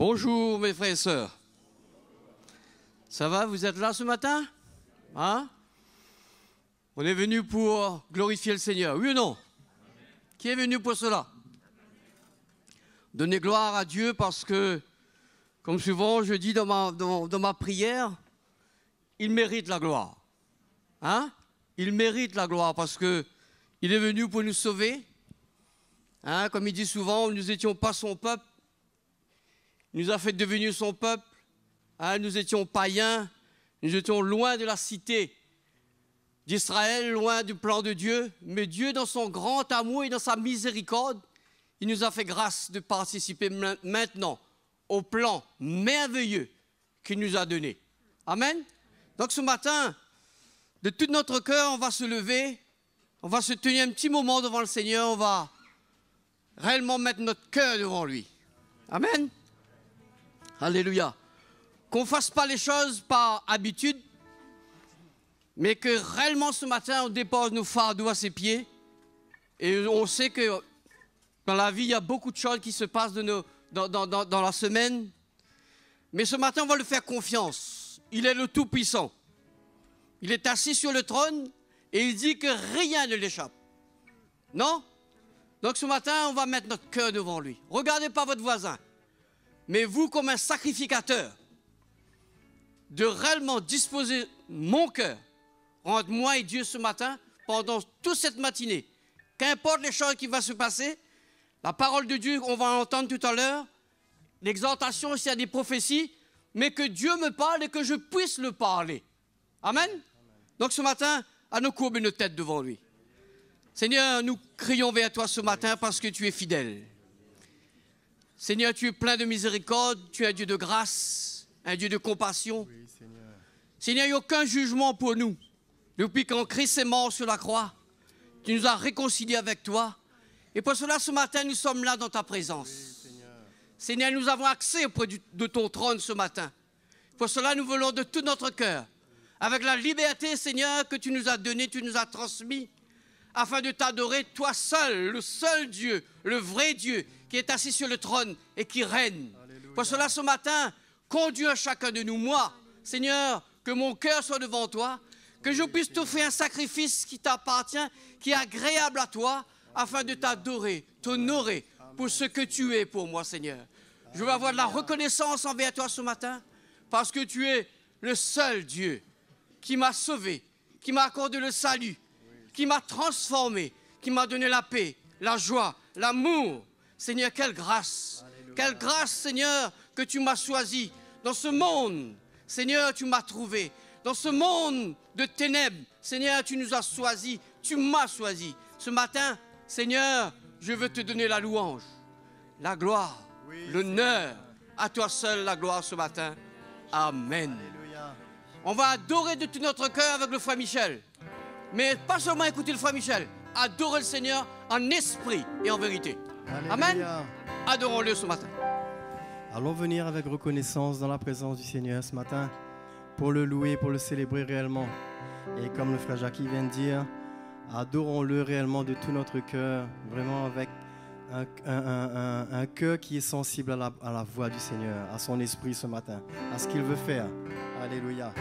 Bonjour mes frères et sœurs. Ça va, vous êtes là ce matin? Hein? On est venu pour glorifier le Seigneur, oui ou non? Qui est venu pour cela? Donner gloire à Dieu parce que, comme souvent je dis dans ma prière, il mérite la gloire. Hein? Il mérite la gloire parce qu'il est venu pour nous sauver. Hein? Comme il dit souvent, nous n'étions pas son peuple. Il nous a fait devenir son peuple. Hein? Nous étions païens. Nous étions loin de la cité d'Israël, loin du plan de Dieu. Mais Dieu, dans son grand amour et dans sa miséricorde, il nous a fait grâce de participer maintenant au plan merveilleux qu'il nous a donné. Amen. Donc ce matin, de tout notre cœur, on va se lever, on va se tenir un petit moment devant le Seigneur, on va réellement mettre notre cœur devant lui. Amen. Alléluia. Qu'on ne fasse pas les choses par habitude, mais que réellement ce matin, on dépose nos fardeaux à ses pieds. Et on sait que dans la vie, il y a beaucoup de choses qui se passent dans la semaine. Mais ce matin, on va lui faire confiance. Il est le Tout-Puissant. Il est assis sur le trône et il dit que rien ne l'échappe. Non? Donc ce matin, on va mettre notre cœur devant lui. Regardez pas votre voisin, mais vous comme un sacrificateur, de réellement disposer mon cœur entre moi et Dieu ce matin, pendant toute cette matinée. Qu'importe les choses qui vont se passer, la parole de Dieu, on va l'entendre tout à l'heure, l'exhortation, s'il y a des prophéties, mais que Dieu me parle et que je puisse le parler. Amen. Donc ce matin, à nous courber nos têtes devant lui. Seigneur, nous crions vers toi ce matin parce que tu es fidèle. Seigneur, tu es plein de miséricorde, tu es un Dieu de grâce, un Dieu de compassion. Oui, Seigneur. Seigneur, il n'y a aucun jugement pour nous. Depuis quand Christ est mort sur la croix, tu nous as réconciliés avec toi. Et pour cela, ce matin, nous sommes là dans ta présence. Oui, Seigneur, nous avons accès auprès de ton trône ce matin. Pour cela, nous voulons de tout notre cœur, avec la liberté, Seigneur, que tu nous as donnée, tu nous as transmis, afin de t'adorer, toi seul, le seul Dieu, le vrai Dieu, qui est assis sur le trône et qui règne. Alléluia. Pour cela, ce matin, conduis à chacun de nous. Moi, Seigneur, que mon cœur soit devant toi, que je puisse t'offrir un sacrifice qui t'appartient, qui est agréable à toi, afin de t'adorer, t'honorer pour ce que tu es pour moi, Seigneur. Je veux avoir de la reconnaissance envers toi ce matin, parce que tu es le seul Dieu qui m'a sauvé, qui m'a accordé le salut, qui m'a transformé, qui m'a donné la paix, la joie, l'amour. Seigneur, quelle grâce, Seigneur, que tu m'as choisi dans ce monde. Seigneur, tu m'as trouvé. Dans ce monde de ténèbres, Seigneur, tu nous as choisis, tu m'as choisi. Ce matin, Seigneur, je veux te donner la louange, la gloire, l'honneur. À toi seul la gloire ce matin. Amen. Alléluia. On va adorer de tout notre cœur avec le frère Michel. Mais pas seulement écouter le frère Michel, adorer le Seigneur en esprit et en vérité. Alléluia. Amen. Adorons-le ce matin. Allons venir avec reconnaissance dans la présence du Seigneur ce matin pour le louer, pour le célébrer réellement. Et comme le frère Jackie vient de dire, adorons-le réellement de tout notre cœur, vraiment avec un cœur qui est sensible à la voix du Seigneur, à son esprit ce matin, à ce qu'il veut faire. Alléluia.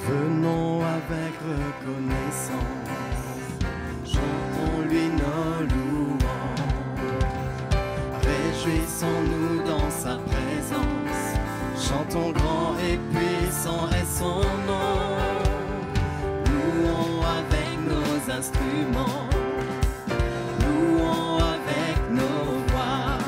Venons avec reconnaissance, chantons-lui nos louanges, réjouissons-nous dans sa présence, chantons grand et puissant est son nom, louons avec nos instruments, louons avec nos voix,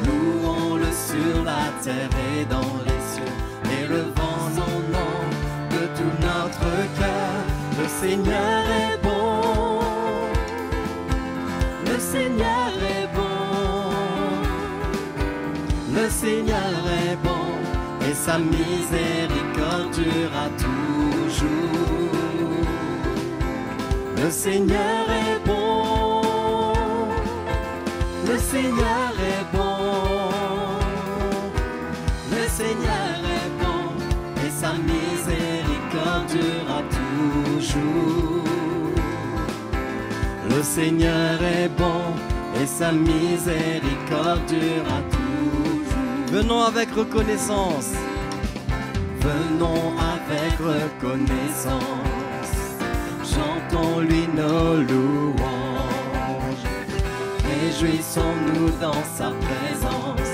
louons-le sur la terre et dans les cieux, élevons nos noms de tout notre cœur. Le Seigneur est bon, le Seigneur est bon, le Seigneur est bon, et sa miséricorde durera toujours. Le Seigneur est bon, le Seigneur est bon, le Seigneur est bon, et sa miséricorde durera toujours. Le Seigneur est bon, et sa miséricorde durera toujours. Venons avec reconnaissance. Venons avec reconnaissance. Chantons-lui nos louanges. Réjouissons-nous dans sa présence.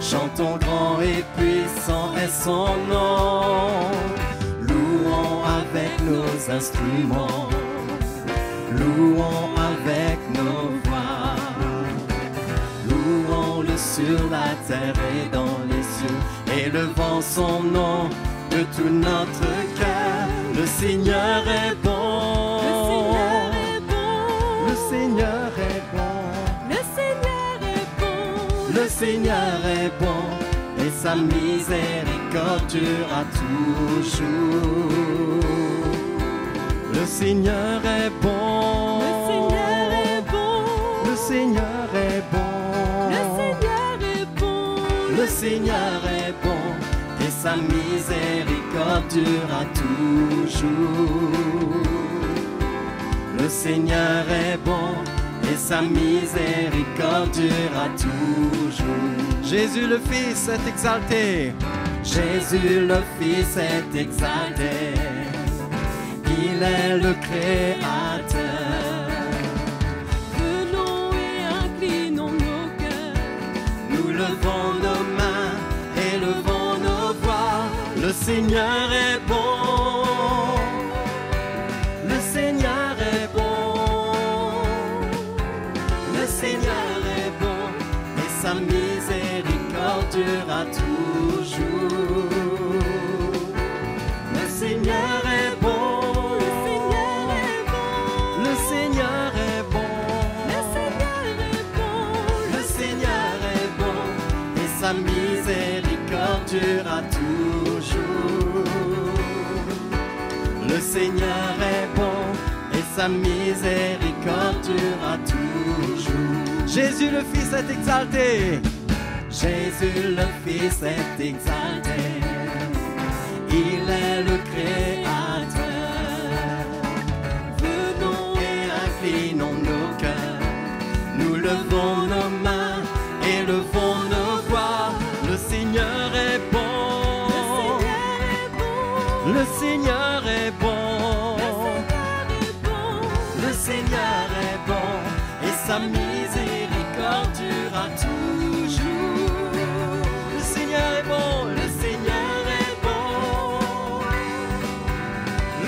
Chantons grand et puissant est son nom. Louons avec nos instruments. Louons avec nos voix. Louons-le sur la terre et dans les cieux. Élevons son nom de tout notre cœur. Le Seigneur est bon. Le Seigneur est bon. Le Seigneur est bon. Le Seigneur est bon. Et sa miséricorde durera toujours. Le Seigneur est bon. Le Seigneur est bon. Le Seigneur est bon. Le Seigneur est bon. Le Seigneur est bon. Et sa miséricorde durera toujours. Le Seigneur est bon. Et sa miséricorde durera toujours. Jésus le Fils est exalté. Jésus le Fils est exalté. Il est le Créateur. Venons et inclinons nos cœurs. Nous levons nos mains et levons nos voix. Le Seigneur est bon. Le Seigneur est bon. Le Seigneur est bon. Et sa miséricorde durera toujours. Le Seigneur est bon. Le Seigneur est bon. Le Seigneur est bon. Et sa miséricorde durera toujours. Le Seigneur est bon. Et sa miséricorde durera toujours. Jésus le Fils est exalté. Jésus le Fils est exalté. Il est le Créateur. Venons et inclinons nos cœurs. Nous levons nos mains et levons nos voix. Le Seigneur est bon. Le Seigneur est bon. Le Seigneur est bon. Et sa miséricorde durera toujours. Le Seigneur est bon. Le Seigneur est bon.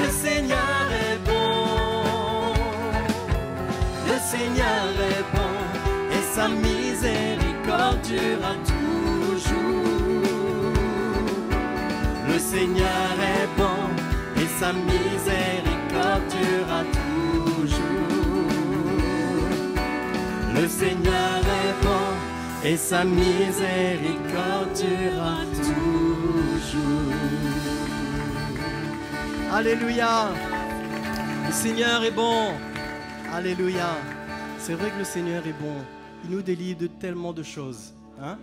Le Seigneur est bon. Le Seigneur est bon. Et sa miséricorde durera toujours. Le Seigneur est bon. Et sa miséricorde durera toujours. Le Seigneur est bon. Et sa miséricorde durera toujours. Alléluia. Le Seigneur est bon. Alléluia. C'est vrai que le Seigneur est bon. Il nous délivre de tellement de choses. Hein?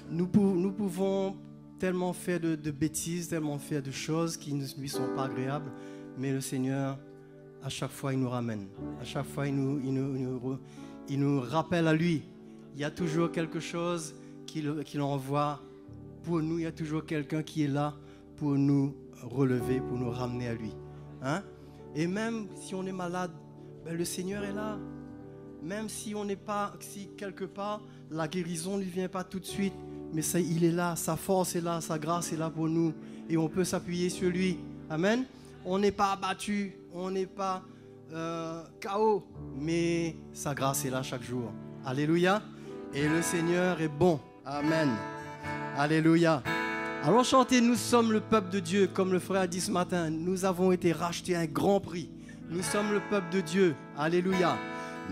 Nous pouvons tellement faire de bêtises, tellement faire de choses qui ne lui sont pas agréables. Mais le Seigneur, à chaque fois, il nous ramène. À chaque fois, il nous rappelle à lui. Il y a toujours quelque chose qu'il envoie pour nous. Il y a toujours quelqu'un qui est là pour nous relever, pour nous ramener à lui. Hein? Et même si on est malade, ben le Seigneur est là. Même si on n'est pas, si quelque part la guérison ne lui vient pas tout de suite, mais ça, il est là, sa force est là, sa grâce est là pour nous. Et on peut s'appuyer sur lui. Amen. On n'est pas abattu, on n'est pas KO, mais sa grâce est là chaque jour. Alléluia. Et le Seigneur est bon. Amen. Alléluia. Alors chantez, nous sommes le peuple de Dieu, comme le frère a dit ce matin. Nous avons été rachetés à un grand prix. Nous sommes le peuple de Dieu. Alléluia.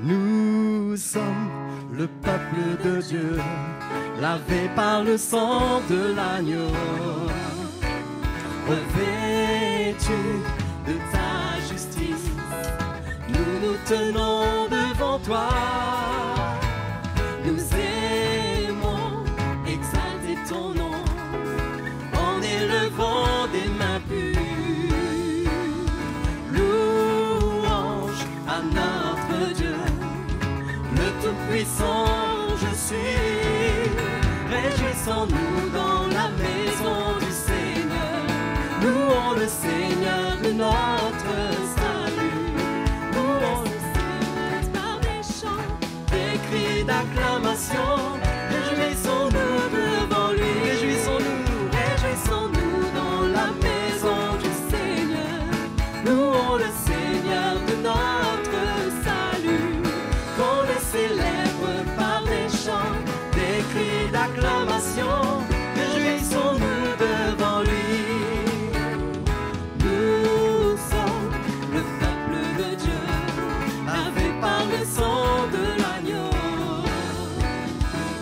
Nous sommes le peuple de Dieu, lavé par le sang de l'agneau, revêtu de ta justice. Nous nous tenons devant toi. Nous aimons exalter ton nom en élevant des mains pures. Louange à notre Dieu, tout-puissant je suis. Réjouissons-nous dans la maison du Seigneur. Louons le Seigneur de notre salut. Louons le Seigneur par des chants, des cris d'acclamation. Réjouissons-nous devant lui. Réjouissons-nous dans la maison du Seigneur. Louons le Seigneur de notre salut. Qu'on le célèbre par des chants, des cris d'acclamation. Réjouissons-nous devant lui. Nous sommes le peuple de Dieu, lavé par le sang de l'agneau,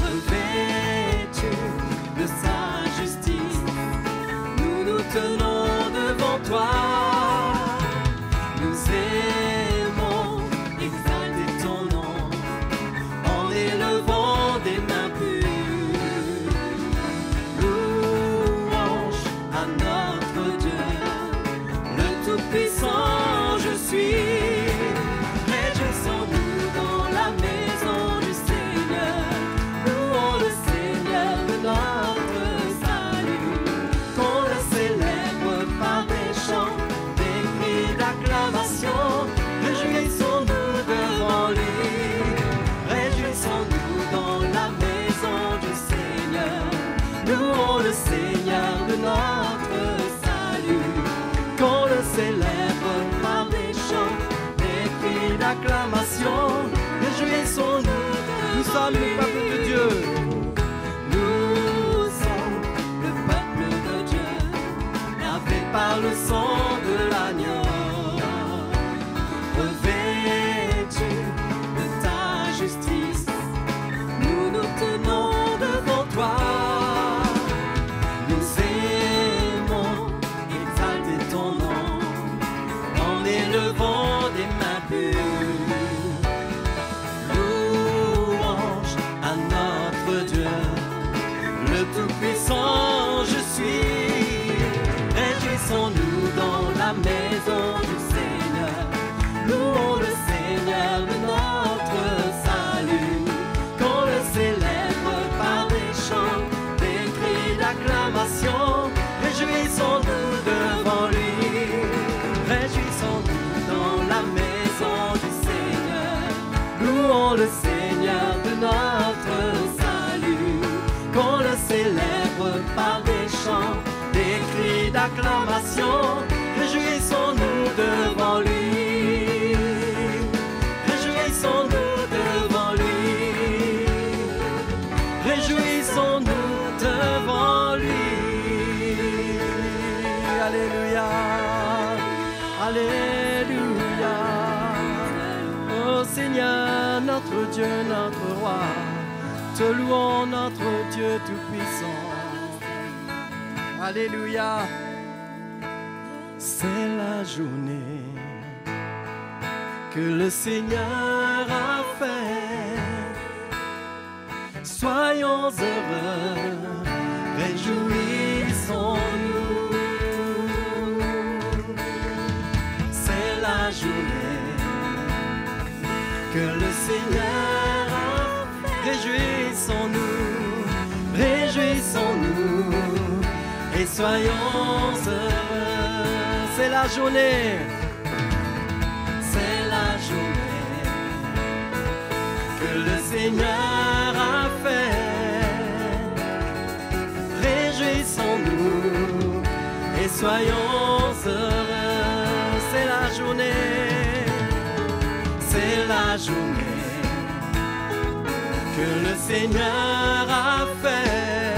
revêtus de sa justice. Nous nous tenons devant toi. Nous aimons exalter ton nom en élevant des mains pures. Louange à notre Dieu, le Tout-Puissant je suis. Réjouissons-nous dans la maison du Seigneur. Louons le Seigneur de notre salut. Qu'on le célèbre par des chants, des cris d'acclamation. Réjouissons-nous devant lui. Réjouissons-nous dans la maison du Seigneur. Louons le Seigneur de notre salut. Qu'on le célèbre par des chants, des cris d'acclamation. Réjouissons-nous, nous sommes le peuple de Dieu. Nous sommes le peuple de Dieu, lavé par le sang de l'agneau, revêtus de ta justice. Nous nous tenons devant toi. Nous aimons exalter ton nom en élevant des mains pures. Louange à notre Dieu, le Tout-Puissant je suis. Réjouissons-nous dans la maison du Seigneur. Louons le Seigneur de notre salut. Qu'on le célèbre par des chants, des cris d'acclamation. Réjouissons-nous devant lui. Réjouissons-nous dans la maison du Seigneur. Louons le Seigneur de notre salut. Qu'on le célèbre par des chants, des cris d'acclamation. Réjouissons-nous devant lui. Réjouissons-nous devant lui. Réjouissons-nous devant lui. Alléluia. Alléluia. Oh Seigneur, notre Dieu, notre roi, te louons, notre Dieu tout-puissant. Alléluia. C'est la journée que le Seigneur a fait. Soyons heureux, réjouissons-nous. C'est la journée que le Seigneur a fait. Réjouissons-nous, réjouissons-nous et soyons heureux. C'est la journée, c'est la journée que le Seigneur a fait. Réjouissons-nous et soyons heureux. C'est la journée, c'est la journée que le Seigneur a fait.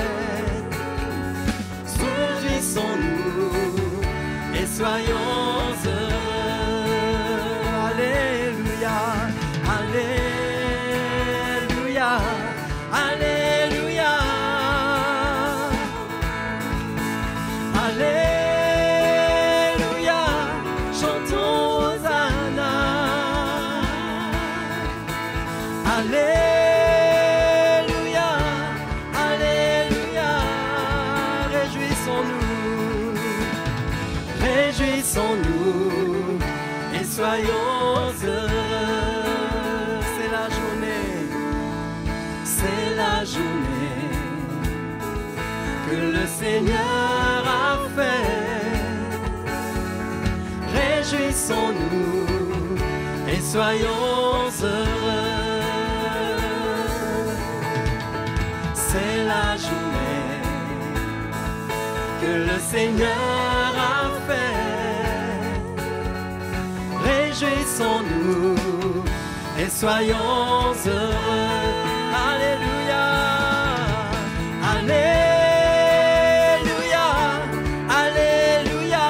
Réjouissons-nous et soyons heureux. Alléluia, Alléluia, Alléluia, Alléluia. Chantons Hosanna. Alléluia, Alléluia. Réjouissons-nous, réjouissons-nous et soyons heureux. C'est la journée, Seigneur a fait. Réjouissons-nous et soyons heureux. C'est la journée que le Seigneur a fait. Réjouissons-nous et soyons heureux. Alléluia. Alléluia. Alléluia.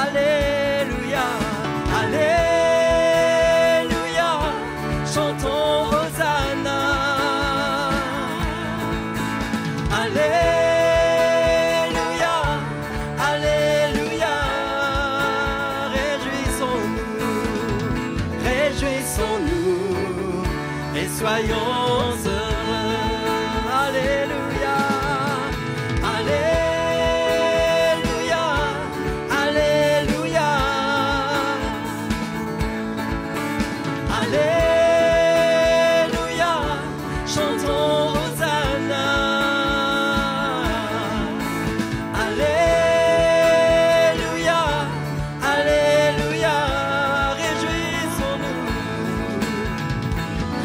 Alléluia. Alléluia. Chantons Hosanna. Alléluia. Alléluia. Réjouissons-nous. Réjouissons-nous et soyons heureux. Alléluia. Alléluia. Alléluia. Alléluia. Chantons Hosanna. Alléluia. Alléluia. Réjouissons-nous.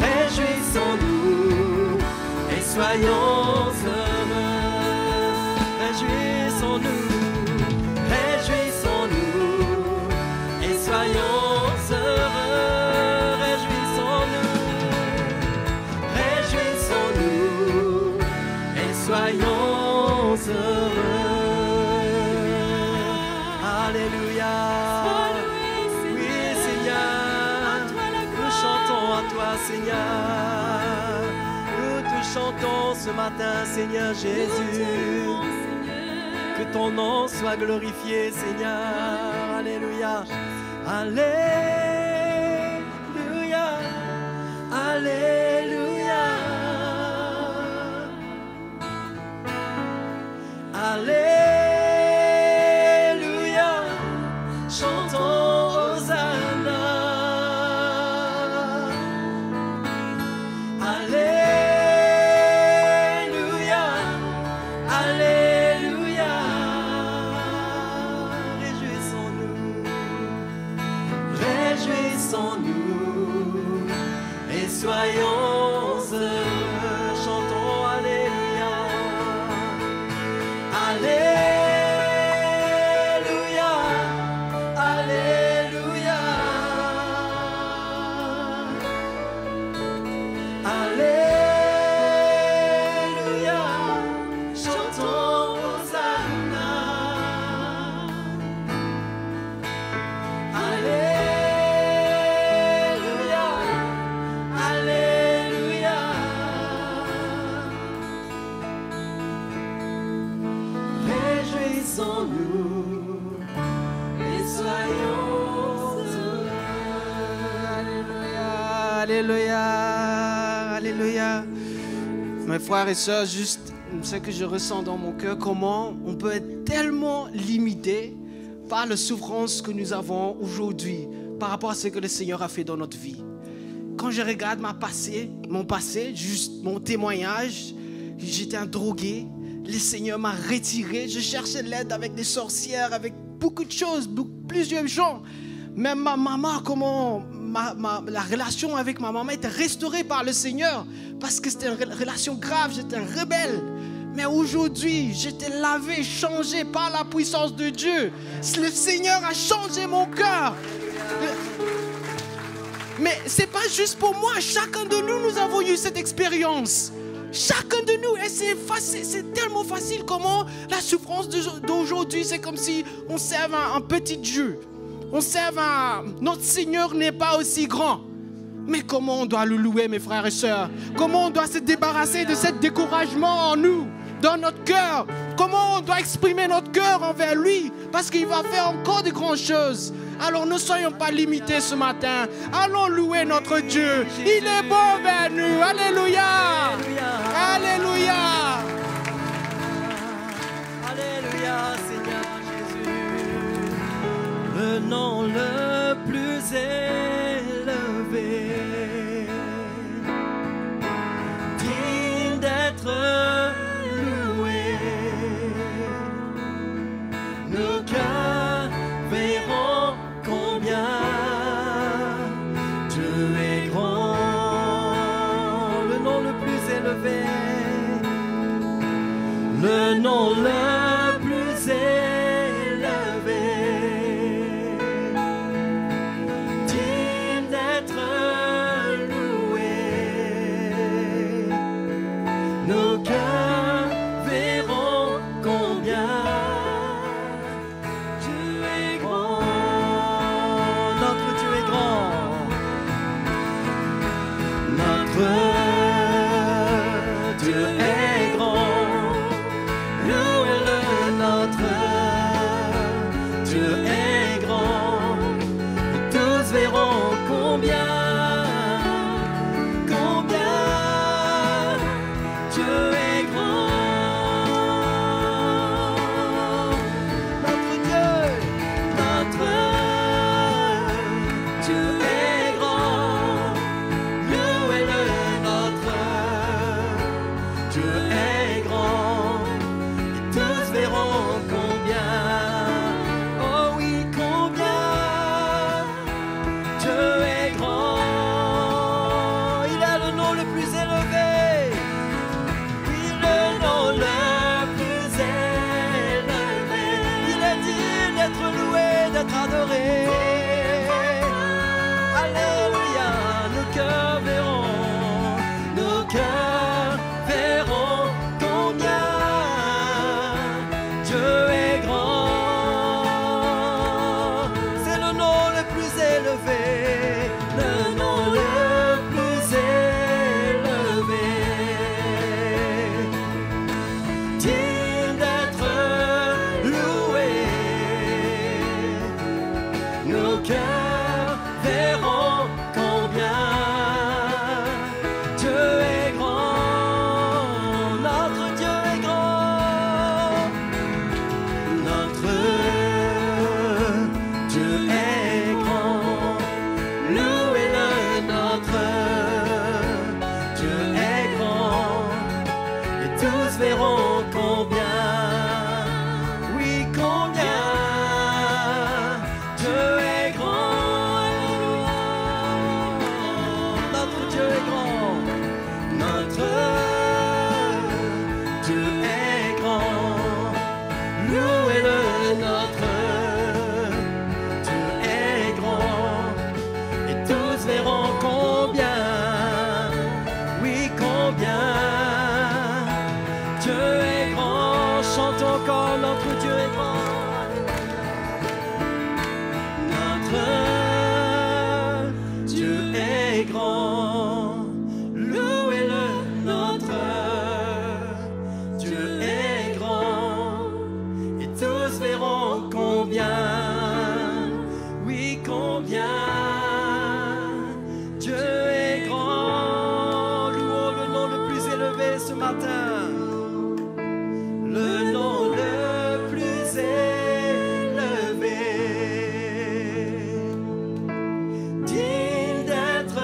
Réjouissons-nous et soyons heureux. Réjouissons-nous. Réjouissons-nous et soyons heureux. Réjouissons-nous. Réjouissons-nous et soyons heureux. Alléluia. Oui, Seigneur, nous chantons à toi, Seigneur. Nous te chantons ce matin, Seigneur Jésus. Que ton nom soit glorifié, Seigneur. Alléluia. Alléluia. Alléluia. Alléluia. Chantons Hosanna. Alléluia. Alléluia. Réjouissons-nous. Réjouissons-nous et soyons heureux. Chantons Alléluia. Alléluia. Alléluia. Alléluia. Chantons Hosanna. Alléluia. Alléluia. Réjouissons-nous et soyons heureux. Alléluia, alléluia. Mes frères et sœurs, juste ce que je ressens dans mon cœur, comment on peut être tellement limité par la souffrance que nous avons aujourd'hui par rapport à ce que le Seigneur a fait dans notre vie. Quand je regarde mon passé, juste mon témoignage, j'étais un drogué, le Seigneur m'a retiré, je cherchais l'aide avec des sorcières, avec beaucoup de choses, plusieurs gens. Même ma maman, la relation avec ma maman était restaurée par le Seigneur parce que c'était une relation grave, j'étais un rebelle. Mais aujourd'hui, j'étais lavé, changé par la puissance de Dieu. Le Seigneur a changé mon cœur. Mais ce n'est pas juste pour moi. Chacun de nous, nous avons eu cette expérience. Chacun de nous. Et c'est tellement facile comment la souffrance d'aujourd'hui, c'est comme si on serve un petit Dieu. On serve notre Seigneur n'est pas aussi grand. Mais comment on doit le louer, mes frères et sœurs? Comment on doit se débarrasser de ce découragement en nous, dans notre cœur? Comment on doit exprimer notre cœur envers lui? Parce qu'il va faire encore de grandes choses. Alors ne soyons pas limités ce matin. Allons louer notre Dieu. Il est bon vers nous. Alléluia. Alléluia. Alléluia, Seigneur Jésus. Le nom le plus élevé, digne d'être loué. Dieu est grand, le nom le plus élevé, le nom le plus élevé, digne d'être loué. Nos cœurs verront combien Dieu est grand, notre Dieu est grand. Notre Dieu est grand, louez-le, notre Dieu est grand, et tous verront combien Dieu est grand. Notre Dieu est grand. Louez-le, notre Dieu est grand, et tous verront combien, oh oui, combien Dieu est grand. Il a le nom le plus élevé, il a le nom le plus élevé. Il est digne d'être loué, d'être adoré. Alléluia, nos cœurs verront combien Dieu est grand. C'est le nom le plus élevé, le nom le plus élevé, digne d'être loué. Nos cœurs verront combien Dieu est grand, notre Dieu est grand, notre Dieu est grand, louez-le, notre Dieu est grand, et tous verront combien, oui, combien Dieu est grand. Notre Dieu est grand, notre Dieu est grand, louez-le, notre Dieu est grand, et tous verront combien, oui, combien Dieu est grand. Chantons encore, notre Dieu est grand. Notre Dieu est grand, louez-le, notre Dieu est grand, et tous verront combien, oui, combien Dieu est grand. Louons le nom le plus élevé ce matin, le nom le plus élevé, digne d'être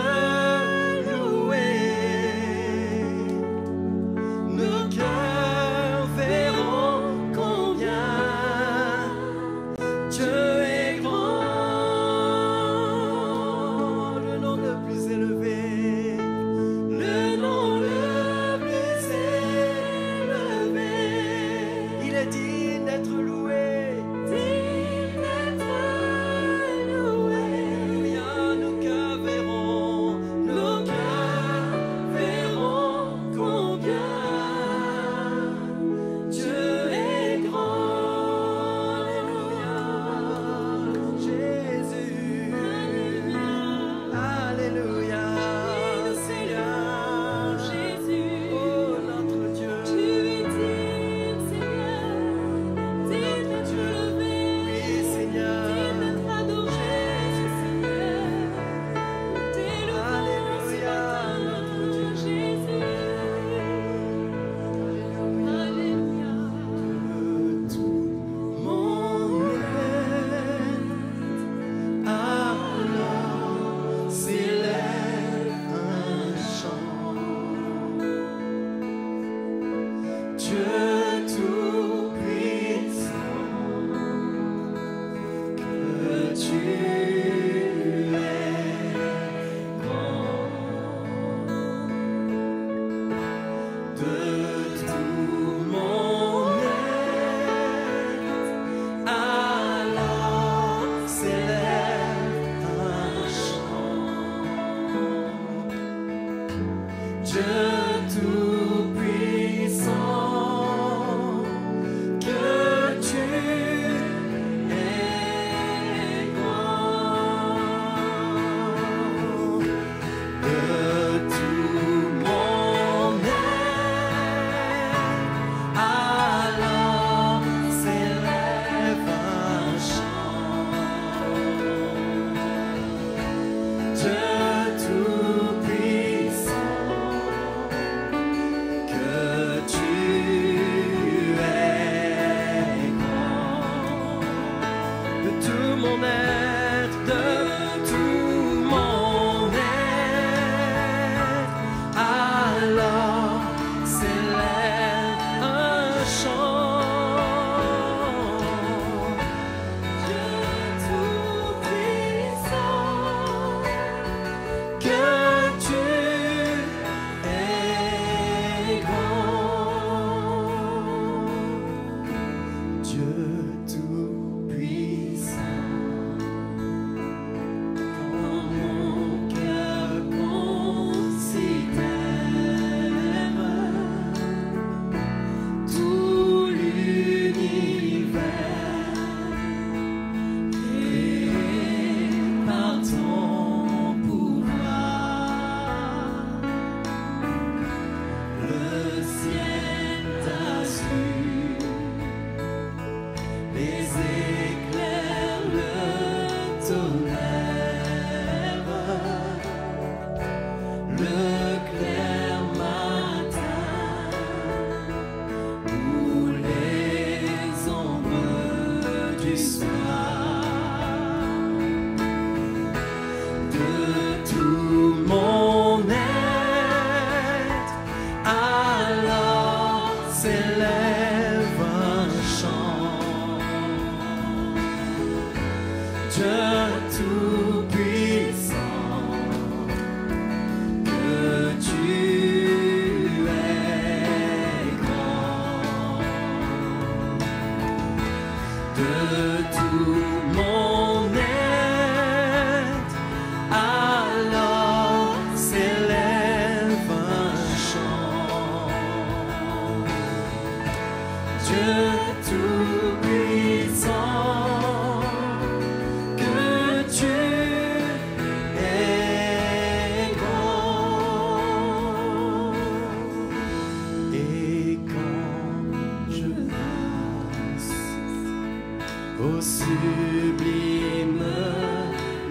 sublime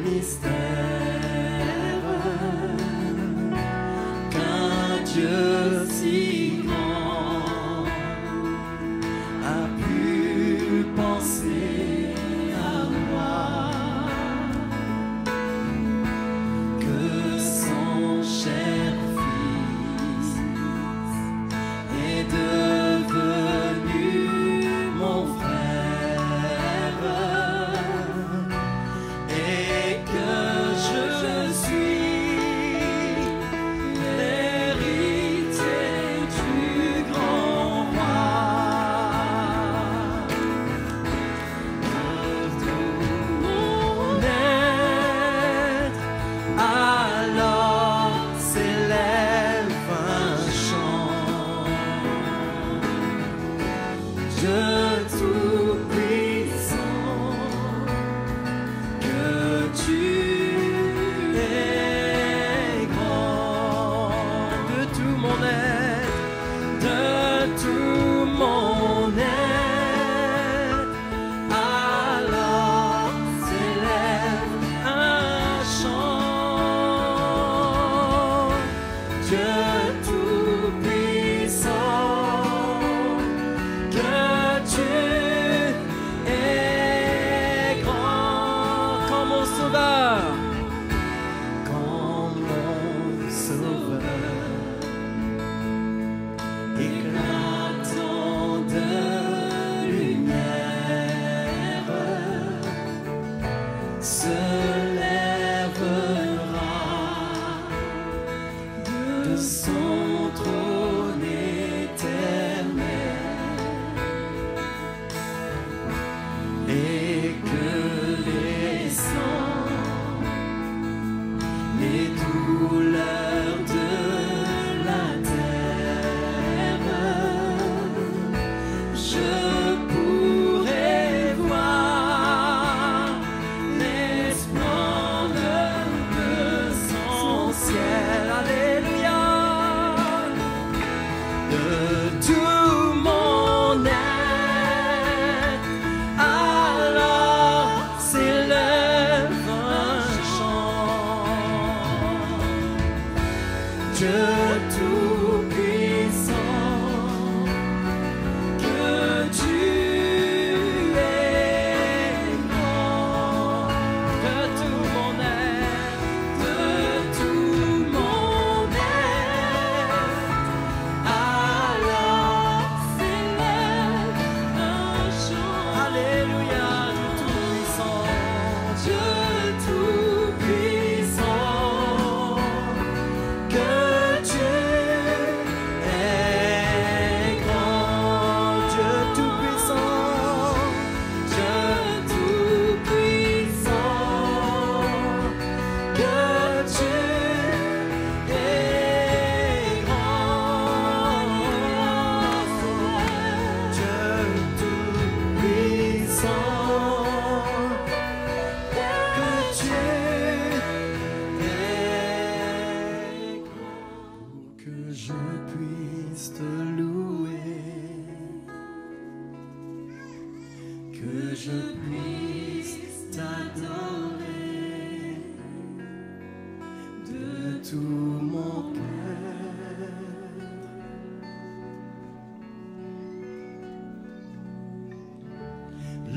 mystère qu'un Dieu si grand a pu penser à moi, que son cher Fils est devenu mon frère.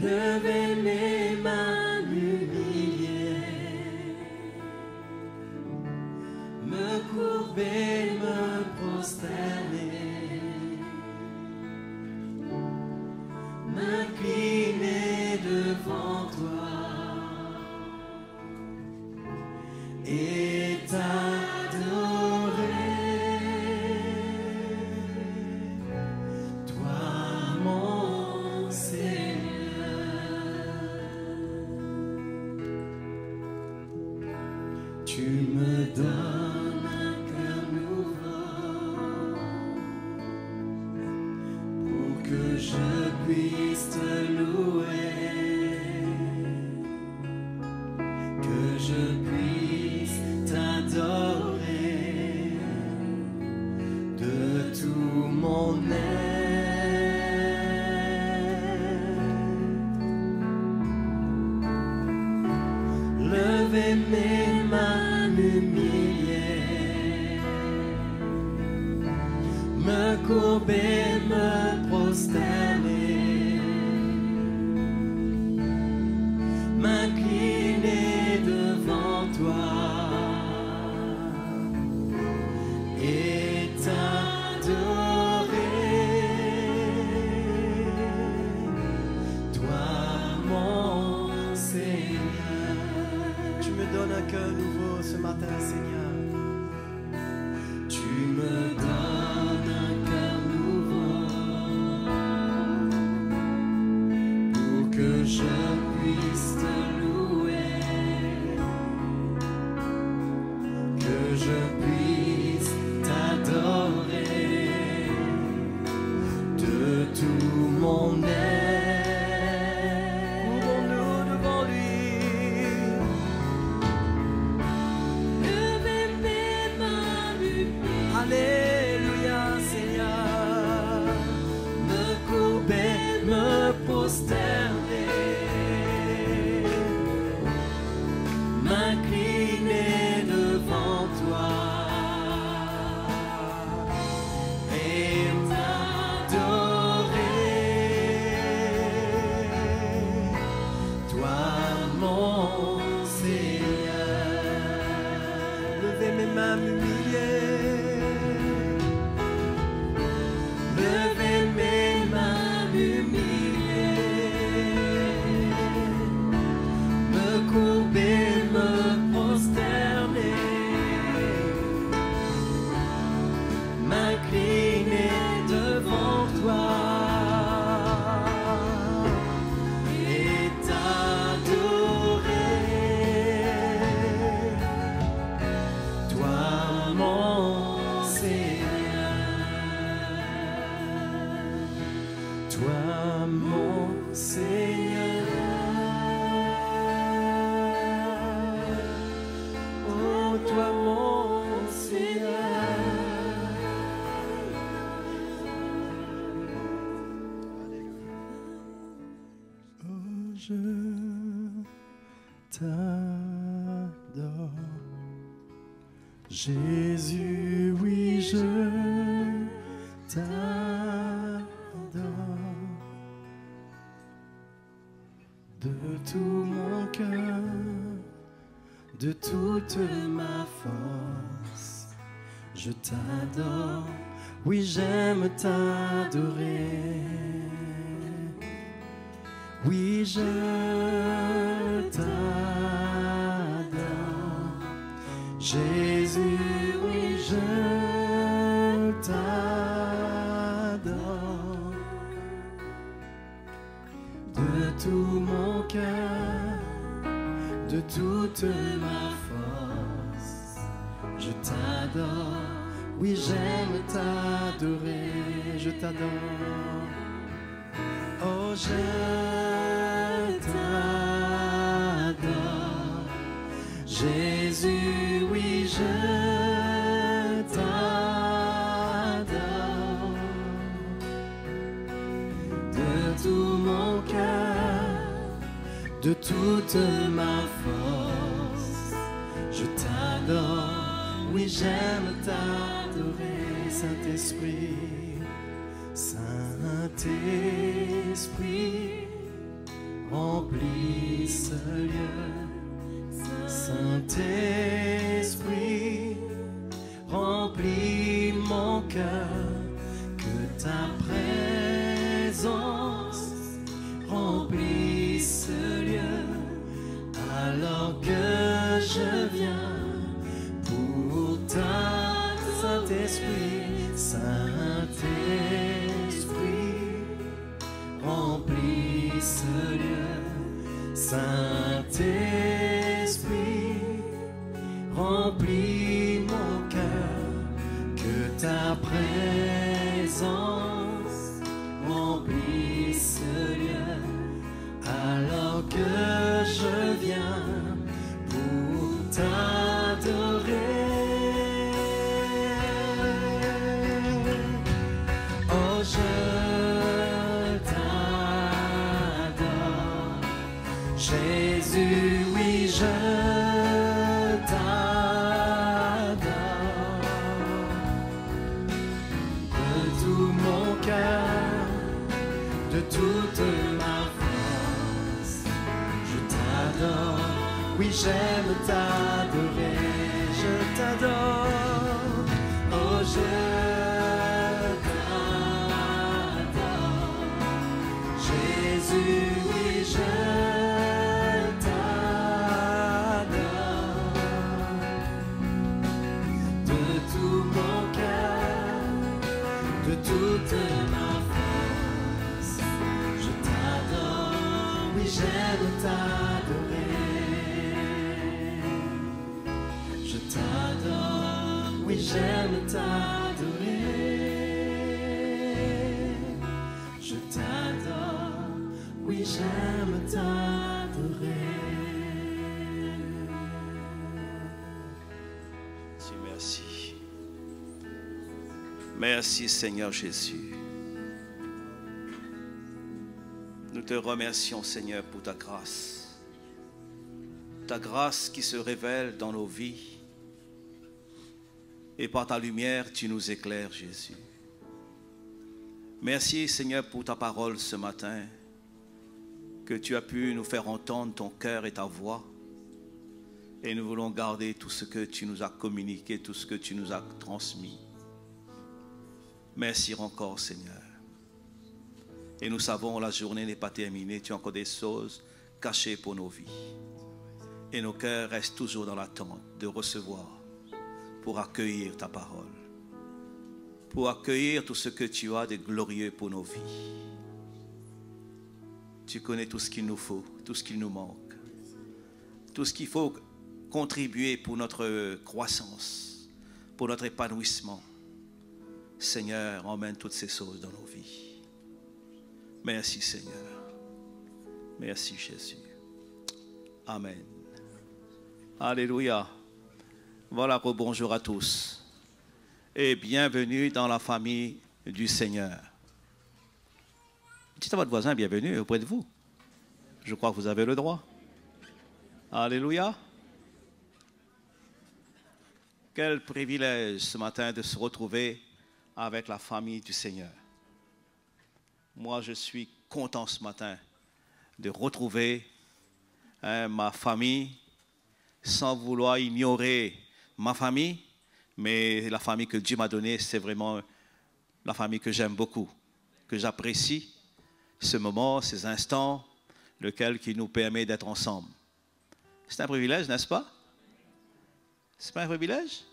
Levez mes mains humiliées, me courber, me prosterner, m'incliner devant toi et t'adorer, toi mon Seigneur. Tu me donnes un cœur nouveau pour que je puisse te louer, que je puisse t'adorer de tout mon être. courber, me prosterner, m'incliner devant toi et t'adorer, toi mon Seigneur. Tu me donnes un cœur nouveau ce matin, Seigneur. Tu me donnes un cœur nouveau pour que je puisse te louer, que je puisse t'adorer de tout mon être. Ouvrons-nous devant lui. Levez mes mains humiles, Alléluia, Seigneur. me courber, me prosterner, m'incliner devant toi et t'adorer, toi mon Seigneur. Levez mes mains m'humilier. Levez mes mains humiliées, me courber, me prosterner, m'incliner devant toi et t'adorer, toi mon Seigneur, toi mon Seigneur, oh toi mon Seigneur. Oh, je t'adore. Jésus, oui, je t'adore. De tout mon cœur, de toute ma force, je t'adore. Oui, j'aime t'adorer. Oui, je t'adore. Jésus, oui, je t'adore. De tout mon cœur, de toute ma force, je t'adore. Oui, j'aime t'adorer, je t'adore. Oh, je t'adore. Jésus, oui, je t'adore. De tout mon cœur, de toute ma force, je t'adore. Oui, j'aime t'adorer, Saint-Esprit. Saint-Esprit, remplis ce lieu. Saint-Esprit, remplis mon cœur. Que ta présence remplisse ce lieu. Alors que je viens pour ta Saint-Esprit, Saint-Esprit, remplis ce lieu. Saint-Esprit, remplis mon cœur. Que ta présence remplisse ce lieu. Alors que je viens pour t'adorer. Oh, je t'adore. Jésus, oui, je t'adore. De tout J'aime t'adorer, je t'adore, oui j'aime t'adorer. Dieu merci. Merci Seigneur Jésus. Nous te remercions Seigneur pour ta grâce qui se révèle dans nos vies. Et par ta lumière, tu nous éclaires, Jésus. Merci, Seigneur, pour ta parole ce matin, que tu as pu nous faire entendre ton cœur et ta voix. Et nous voulons garder tout ce que tu nous as communiqué, tout ce que tu nous as transmis. Merci encore, Seigneur. Et nous savons, la journée n'est pas terminée. Tu as encore des choses cachées pour nos vies. Et nos cœurs restent toujours dans l'attente de recevoir, pour accueillir ta parole, pour accueillir tout ce que tu as de glorieux pour nos vies. Tu connais tout ce qu'il nous faut, tout ce qu'il nous manque, tout ce qu'il faut contribuer pour notre croissance, pour notre épanouissement. Seigneur, emmène toutes ces choses dans nos vies. Merci Seigneur. Merci Jésus. Amen. Alléluia. Voilà, bonjour à tous et bienvenue dans la famille du Seigneur. Dites à votre voisin, bienvenue auprès de vous. Je crois que vous avez le droit. Alléluia. Quel privilège ce matin de se retrouver avec la famille du Seigneur. Moi, je suis content ce matin de retrouver ma famille sans vouloir ignorer ma famille, mais la famille que Dieu m'a donnée, c'est vraiment la famille que j'aime beaucoup, que j'apprécie, ce moment, ces instants, lequel qui nous permet d'être ensemble. C'est un privilège, n'est-ce pas? C'est pas un privilège?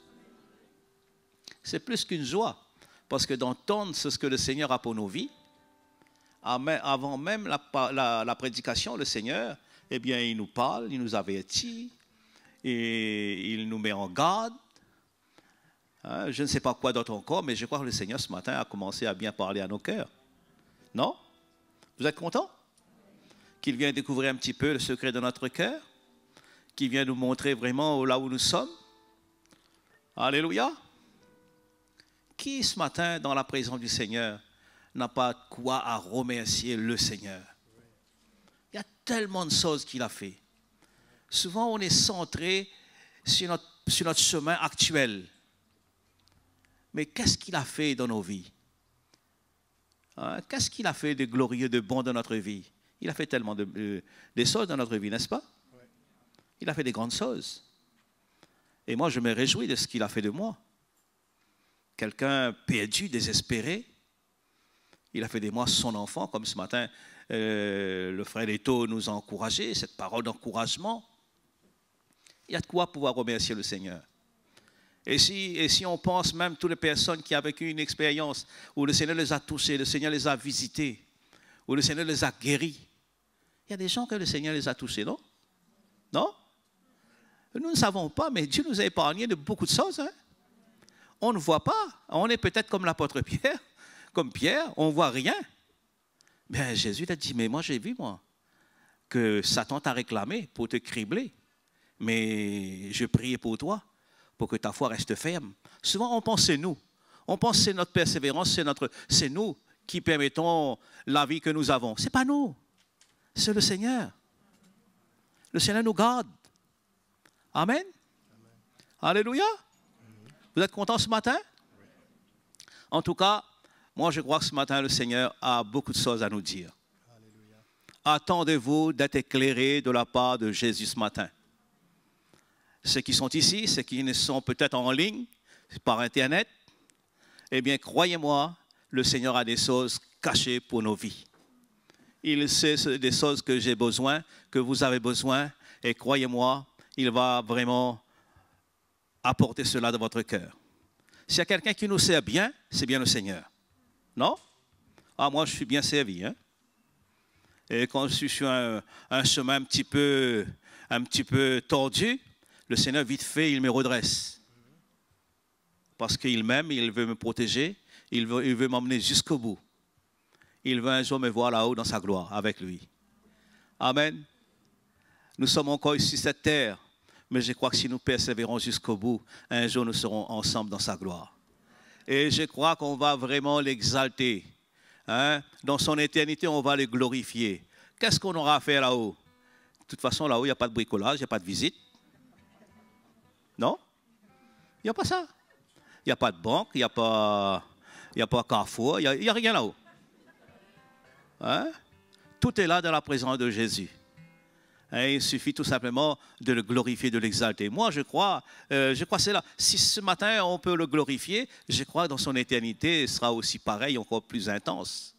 C'est plus qu'une joie, parce que d'entendre ce que le Seigneur a pour nos vies, avant même la prédication, le Seigneur, eh bien, il nous parle, il nous avertit, et il nous met en garde. Je ne sais pas quoi d'autre encore, mais je crois que le Seigneur ce matin a commencé à bien parler à nos cœurs. Non? Vous êtes contents? Qu'il vient découvrir un petit peu le secret de notre cœur? Qu'il vient nous montrer vraiment là où nous sommes? Alléluia! Qui ce matin, dans la présence du Seigneur, n'a pas quoi à remercier le Seigneur? Il y a tellement de choses qu'il a fait. Souvent, on est centré sur notre chemin actuel. Mais qu'est-ce qu'il a fait dans nos vies? Qu'est-ce qu'il a fait de glorieux, de bon dans notre vie? Il a fait tellement des choses dans notre vie, n'est-ce pas? Ouais. Il a fait des grandes choses. Et moi, je me réjouis de ce qu'il a fait de moi. Quelqu'un perdu, désespéré. Il a fait de moi son enfant, comme ce matin, le frère Leto nous a encouragés, cette parole d'encouragement. Il y a de quoi pouvoir remercier le Seigneur. Et si on pense même toutes les personnes qui ont vécu une expérience où le Seigneur les a touchés, le Seigneur les a visités, où le Seigneur les a guéris. Il y a des gens que le Seigneur les a touchés, non? Non? Nous ne savons pas, mais Dieu nous a épargné de beaucoup de choses. Hein? On ne voit pas. On est peut-être comme l'apôtre Pierre, comme Pierre, on ne voit rien. Mais Jésus t'a dit, mais moi j'ai vu, que Satan t'a réclamé pour te cribler. Mais je priais pour toi, pour que ta foi reste ferme. Souvent, on pense c'est nous. On pense c'est notre persévérance, c'est nous qui permettons la vie que nous avons. Ce n'est pas nous, c'est le Seigneur. Le Seigneur nous garde. Amen. Alléluia. Vous êtes contents ce matin? En tout cas, moi je crois que ce matin, le Seigneur a beaucoup de choses à nous dire. Attendez-vous d'être éclairés de la part de Jésus ce matin. Ceux qui sont ici, ceux qui sont peut-être en ligne, par Internet, eh bien, croyez-moi, le Seigneur a des choses cachées pour nos vies. Il sait des choses que j'ai besoin, que vous avez besoin, et croyez-moi, il va vraiment apporter cela dans votre cœur. S'il y a quelqu'un qui nous sert bien, c'est bien le Seigneur. Non? Ah, moi, je suis bien servi. Hein? Et quand je suis sur un chemin un petit peu tordu, le Seigneur, vite fait, il me redresse. Parce qu'il m'aime, il veut me protéger, il veut m'emmener jusqu'au bout. Il veut un jour me voir là-haut dans sa gloire avec lui. Amen. Nous sommes encore ici sur cette terre, mais je crois que si nous persévérons jusqu'au bout, un jour nous serons ensemble dans sa gloire. Et je crois qu'on va vraiment l'exalter. Hein? Dans son éternité, on va le glorifier. Qu'est-ce qu'on aura à faire là-haut? De toute façon, là-haut, il n'y a pas de bricolage, il n'y a pas de visite. Non? Il n'y a pas ça. Il n'y a pas de banque, il n'y a pas Carrefour, il n'y a rien là-haut. Hein? Tout est là dans la présence de Jésus. Et il suffit tout simplement de le glorifier, de l'exalter. Moi, je crois c'est là. Si ce matin, on peut le glorifier, je crois que dans son éternité, ce sera aussi pareil, encore plus intense.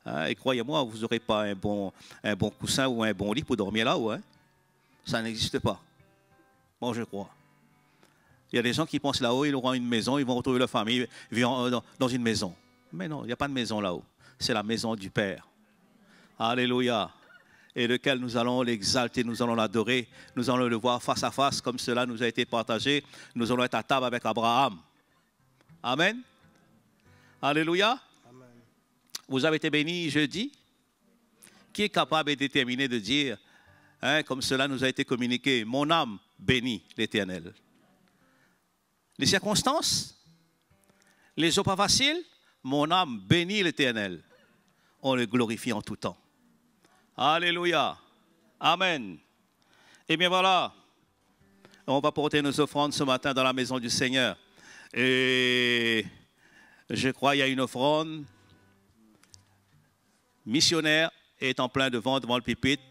Hein? Et croyez-moi, vous n'aurez pas un bon coussin ou un bon lit pour dormir là-haut. Hein? Ça n'existe pas. Moi, je crois. Il y a des gens qui pensent là-haut, ils auront une maison, ils vont retrouver leur famille dans une maison. Mais non, il n'y a pas de maison là-haut. C'est la maison du Père. Alléluia. Et lequel nous allons l'exalter, nous allons l'adorer, nous allons le voir face à face comme cela nous a été partagé. Nous allons être à table avec Abraham. Amen. Alléluia. Amen. Vous avez été bénis jeudi. Qui est capable et déterminé de dire, hein, comme cela nous a été communiqué, mon âme bénit l'Éternel. Les circonstances, les jours pas faciles, mon âme bénit l'Éternel. On le glorifie en tout temps. Alléluia. Amen. Et bien voilà, on va porter nos offrandes ce matin dans la maison du Seigneur. Et je crois qu'il y a une offrande missionnaire est en plein devant le pupitre.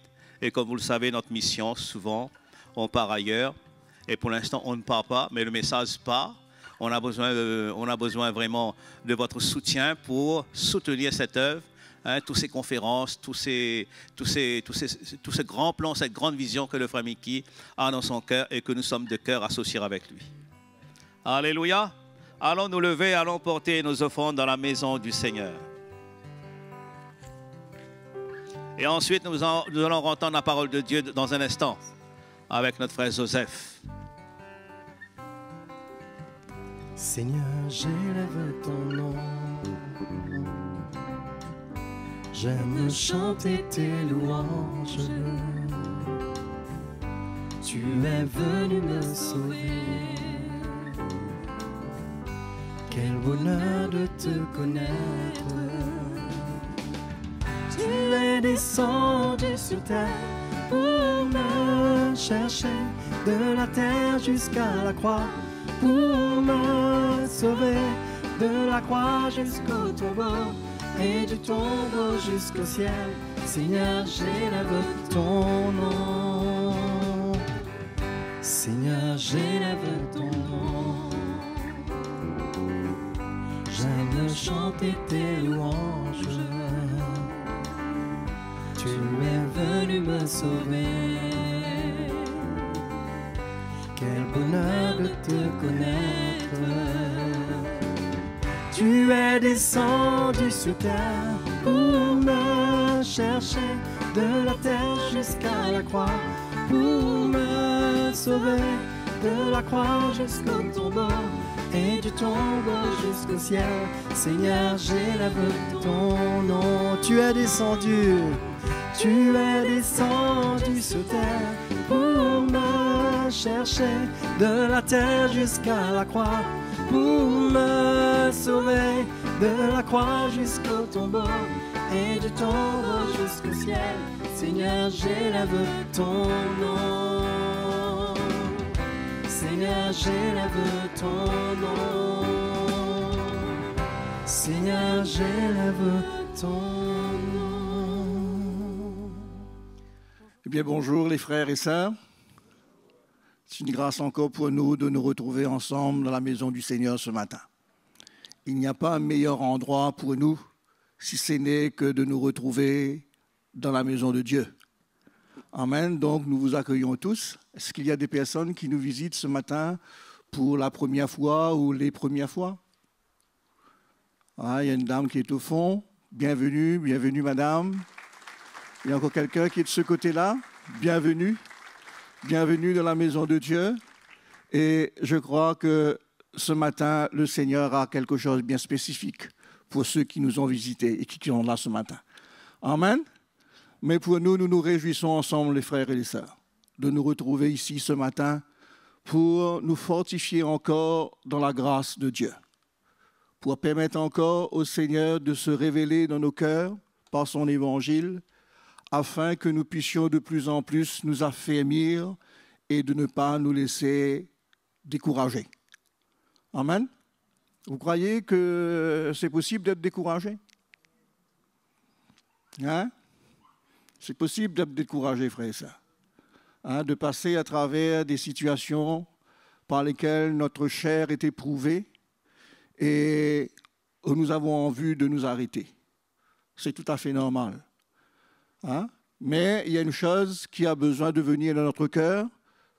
Et comme vous le savez, notre mission, souvent, on part ailleurs. Et pour l'instant, on ne part pas, mais le message part. On a besoin vraiment de votre soutien pour soutenir cette œuvre. Hein, toutes ces conférences, tous ces grands plans, cette grande vision que le frère Mickey a dans son cœur et que nous sommes de cœur associés avec lui. Alléluia. Allons nous lever, allons porter nos offrandes dans la maison du Seigneur. Et ensuite, nous allons entendre la parole de Dieu dans un instant avec notre frère Joseph. Seigneur, j'élève ton nom. J'aime chanter tes louanges. Tu es venu me sauver. Quel bonheur de te connaître. Tu es descendu sur terre pour me chercher, de la terre jusqu'à la croix, pour me sauver, de la croix jusqu'au tombeau. Et du tombeau jusqu'au ciel, Seigneur, j'élève ton nom. Seigneur, j'élève ton nom. J'aime chanter tes louanges. Tu es venu me sauver. Quel bonheur de te connaître. Tu es descendu sur terre pour me chercher, de la terre jusqu'à la croix, pour me sauver, de la croix jusqu'au tombeau, et du tombeau jusqu'au ciel. Seigneur, j'élève ton nom. Tu es descendu sur terre pour me chercher, de la terre jusqu'à la croix, pour me sauver, de la croix jusqu'au tombeau, et du tombeau jusqu'au ciel. Seigneur, j'élève ton nom. Seigneur, j'élève ton nom. Seigneur, j'élève ton nom. Eh bien, bonjour les frères et sœurs. C'est une grâce encore pour nous de nous retrouver ensemble dans la maison du Seigneur ce matin. il n'y a pas un meilleur endroit pour nous, si ce n'est que de nous retrouver dans la maison de Dieu. Amen. Donc, nous vous accueillons tous. Est-ce qu'il y a des personnes qui nous visitent ce matin pour la première fois ou les premières fois? Ah, il y a une dame qui est au fond. Bienvenue, bienvenue madame. Il y a encore quelqu'un qui est de ce côté-là. Bienvenue. Bienvenue dans la maison de Dieu. Et je crois que ce matin, le Seigneur a quelque chose de bien spécifique pour ceux qui nous ont visités et qui sont là ce matin. Amen. Mais pour nous, nous nous réjouissons ensemble, les frères et les sœurs, de nous retrouver ici ce matin pour nous fortifier encore dans la grâce de Dieu, pour permettre encore au Seigneur de se révéler dans nos cœurs par son évangile, afin que nous puissions de plus en plus nous affermir et de ne pas nous laisser décourager. Amen. Vous croyez que c'est possible d'être découragé? Hein? C'est possible d'être découragé, frère et sœurs. Hein, de passer à travers des situations par lesquelles notre chair est éprouvée et où nous avons envie de nous arrêter. C'est tout à fait normal. Hein? Mais il y a une chose qui a besoin de venir dans notre cœur,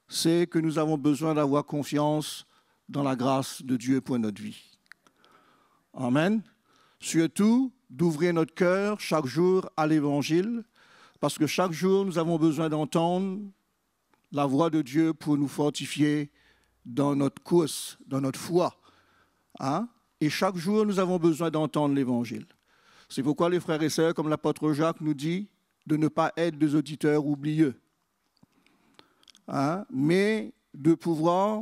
c'est que nous avons besoin d'avoir confiance dans la grâce de Dieu pour notre vie. Amen. Surtout, d'ouvrir notre cœur chaque jour à l'Évangile, parce que chaque jour, nous avons besoin d'entendre la voix de Dieu pour nous fortifier dans notre course, dans notre foi. Hein? Et chaque jour, nous avons besoin d'entendre l'Évangile. C'est pourquoi les frères et sœurs, comme l'apôtre Jacques nous dit, de ne pas être des auditeurs oublieux, hein? Mais de pouvoir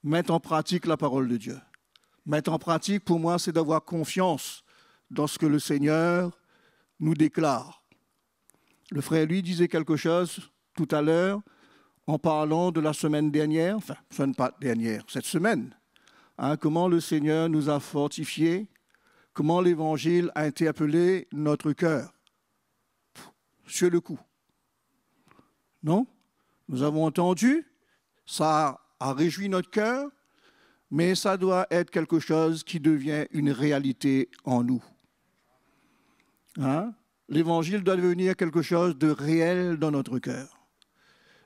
mettre en pratique la parole de Dieu. Mettre en pratique, pour moi, c'est d'avoir confiance dans ce que le Seigneur nous déclare. Le frère, lui, disait quelque chose tout à l'heure en parlant de la semaine dernière, enfin, ce n'est pas dernière, cette semaine, hein, comment le Seigneur nous a fortifiés, comment l'Évangile a interpellé notre cœur sur le coup. Non? Nous avons entendu, ça a réjoui notre cœur, mais ça doit être quelque chose qui devient une réalité en nous. Hein? L'Évangile doit devenir quelque chose de réel dans notre cœur,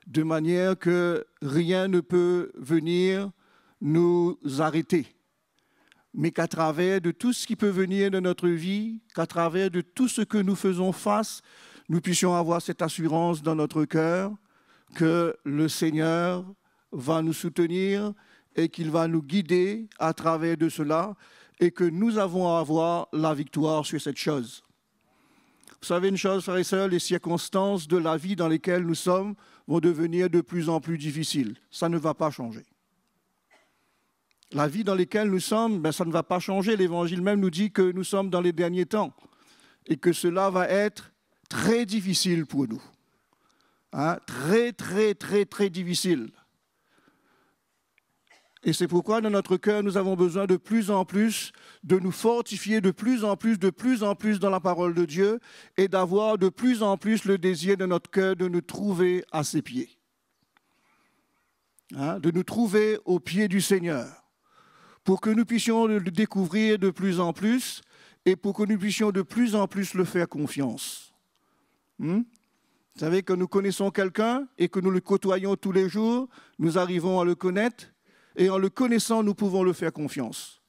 de manière que rien ne peut venir nous arrêter, mais qu'à travers de tout ce qui peut venir de notre vie, qu'à travers de tout ce que nous faisons face, nous puissions avoir cette assurance dans notre cœur que le Seigneur va nous soutenir et qu'il va nous guider à travers de cela et que nous avons à avoir la victoire sur cette chose. Vous savez une chose, frères et sœurs, les circonstances de la vie dans lesquelles nous sommes vont devenir de plus en plus difficiles. Ça ne va pas changer. La vie dans laquelle nous sommes, ça ne va pas changer. L'Évangile même nous dit que nous sommes dans les derniers temps et que cela va être très difficile pour nous. Hein? Très, très, très, très difficile. Et c'est pourquoi dans notre cœur, nous avons besoin de plus en plus de nous fortifier de plus en plus dans la parole de Dieu et d'avoir de plus en plus le désir de notre cœur de nous trouver à ses pieds. Hein? De nous trouver aux pieds du Seigneur pour que nous puissions le découvrir de plus en plus et pour que nous puissions de plus en plus le faire confiance. Vous savez, que nous connaissons quelqu'un et que nous le côtoyons tous les jours, nous arrivons à le connaître. Et en le connaissant, nous pouvons le faire confiance.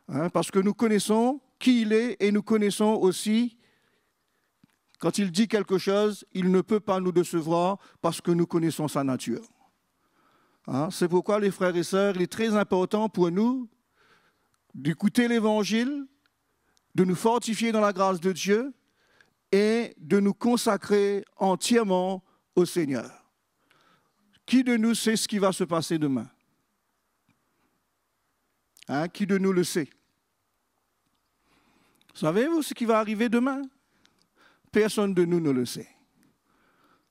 Hein, parce que nous connaissons qui il est et nous connaissons aussi, quand il dit quelque chose, il ne peut pas nous décevoir parce que nous connaissons sa nature. Hein, c'est pourquoi, les frères et sœurs, il est très important pour nous d'écouter l'Évangile, de nous fortifier dans la grâce de Dieu et de nous consacrer entièrement au Seigneur. Qui de nous sait ce qui va se passer demain? Hein, qui de nous le sait? Savez-vous ce qui va arriver demain? Personne de nous ne le sait.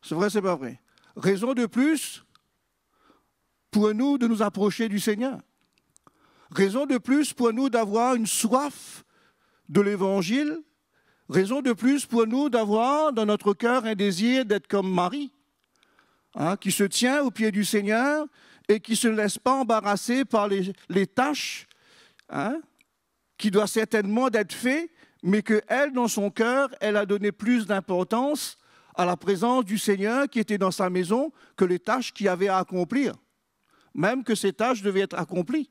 C'est vrai, c'est pas vrai. Raison de plus pour nous de nous approcher du Seigneur. Raison de plus pour nous d'avoir une soif de l'Évangile. Raison de plus pour nous d'avoir dans notre cœur un désir d'être comme Marie, hein, qui se tient au pied du Seigneur et qui ne se laisse pas embarrasser par les tâches, hein, qui doit certainement être fait, mais qu'elle, dans son cœur, elle a donné plus d'importance à la présence du Seigneur qui était dans sa maison que les tâches qu'il y avait à accomplir, même que ces tâches devaient être accomplies.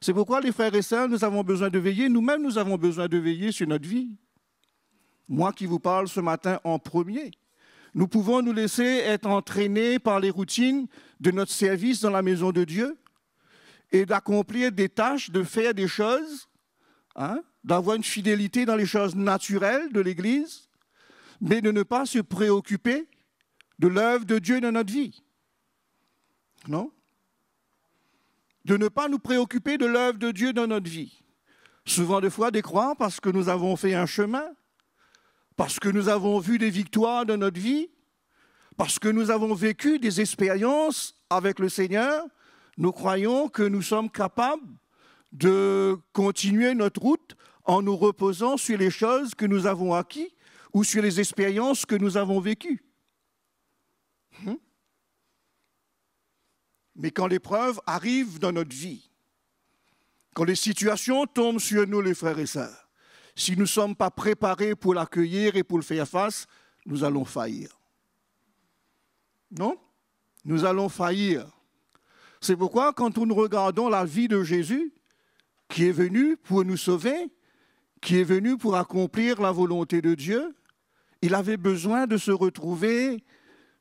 C'est pourquoi, les frères et sœurs, nous avons besoin de veiller, nous-mêmes nous avons besoin de veiller sur notre vie. Moi qui vous parle ce matin en premier, nous pouvons nous laisser être entraînés par les routines de notre service dans la maison de Dieu et d'accomplir des tâches, de faire des choses, d'avoir une fidélité dans les choses naturelles de l'Église, mais de ne pas se préoccuper de l'œuvre de Dieu dans notre vie. Non? De ne pas nous préoccuper de l'œuvre de Dieu dans notre vie. Souvent des fois, des croix, parce que nous avons fait un chemin, parce que nous avons vu des victoires dans notre vie, parce que nous avons vécu des expériences avec le Seigneur, nous croyons que nous sommes capables de continuer notre route en nous reposant sur les choses que nous avons acquises ou sur les expériences que nous avons vécues. Mais quand l'épreuve arrive dans notre vie, quand les situations tombent sur nous, les frères et sœurs, si nous ne sommes pas préparés pour l'accueillir et pour le faire face, nous allons faillir. Non? Nous allons faillir. C'est pourquoi quand nous regardons la vie de Jésus, qui est venu pour nous sauver, qui est venu pour accomplir la volonté de Dieu, il avait besoin de se retrouver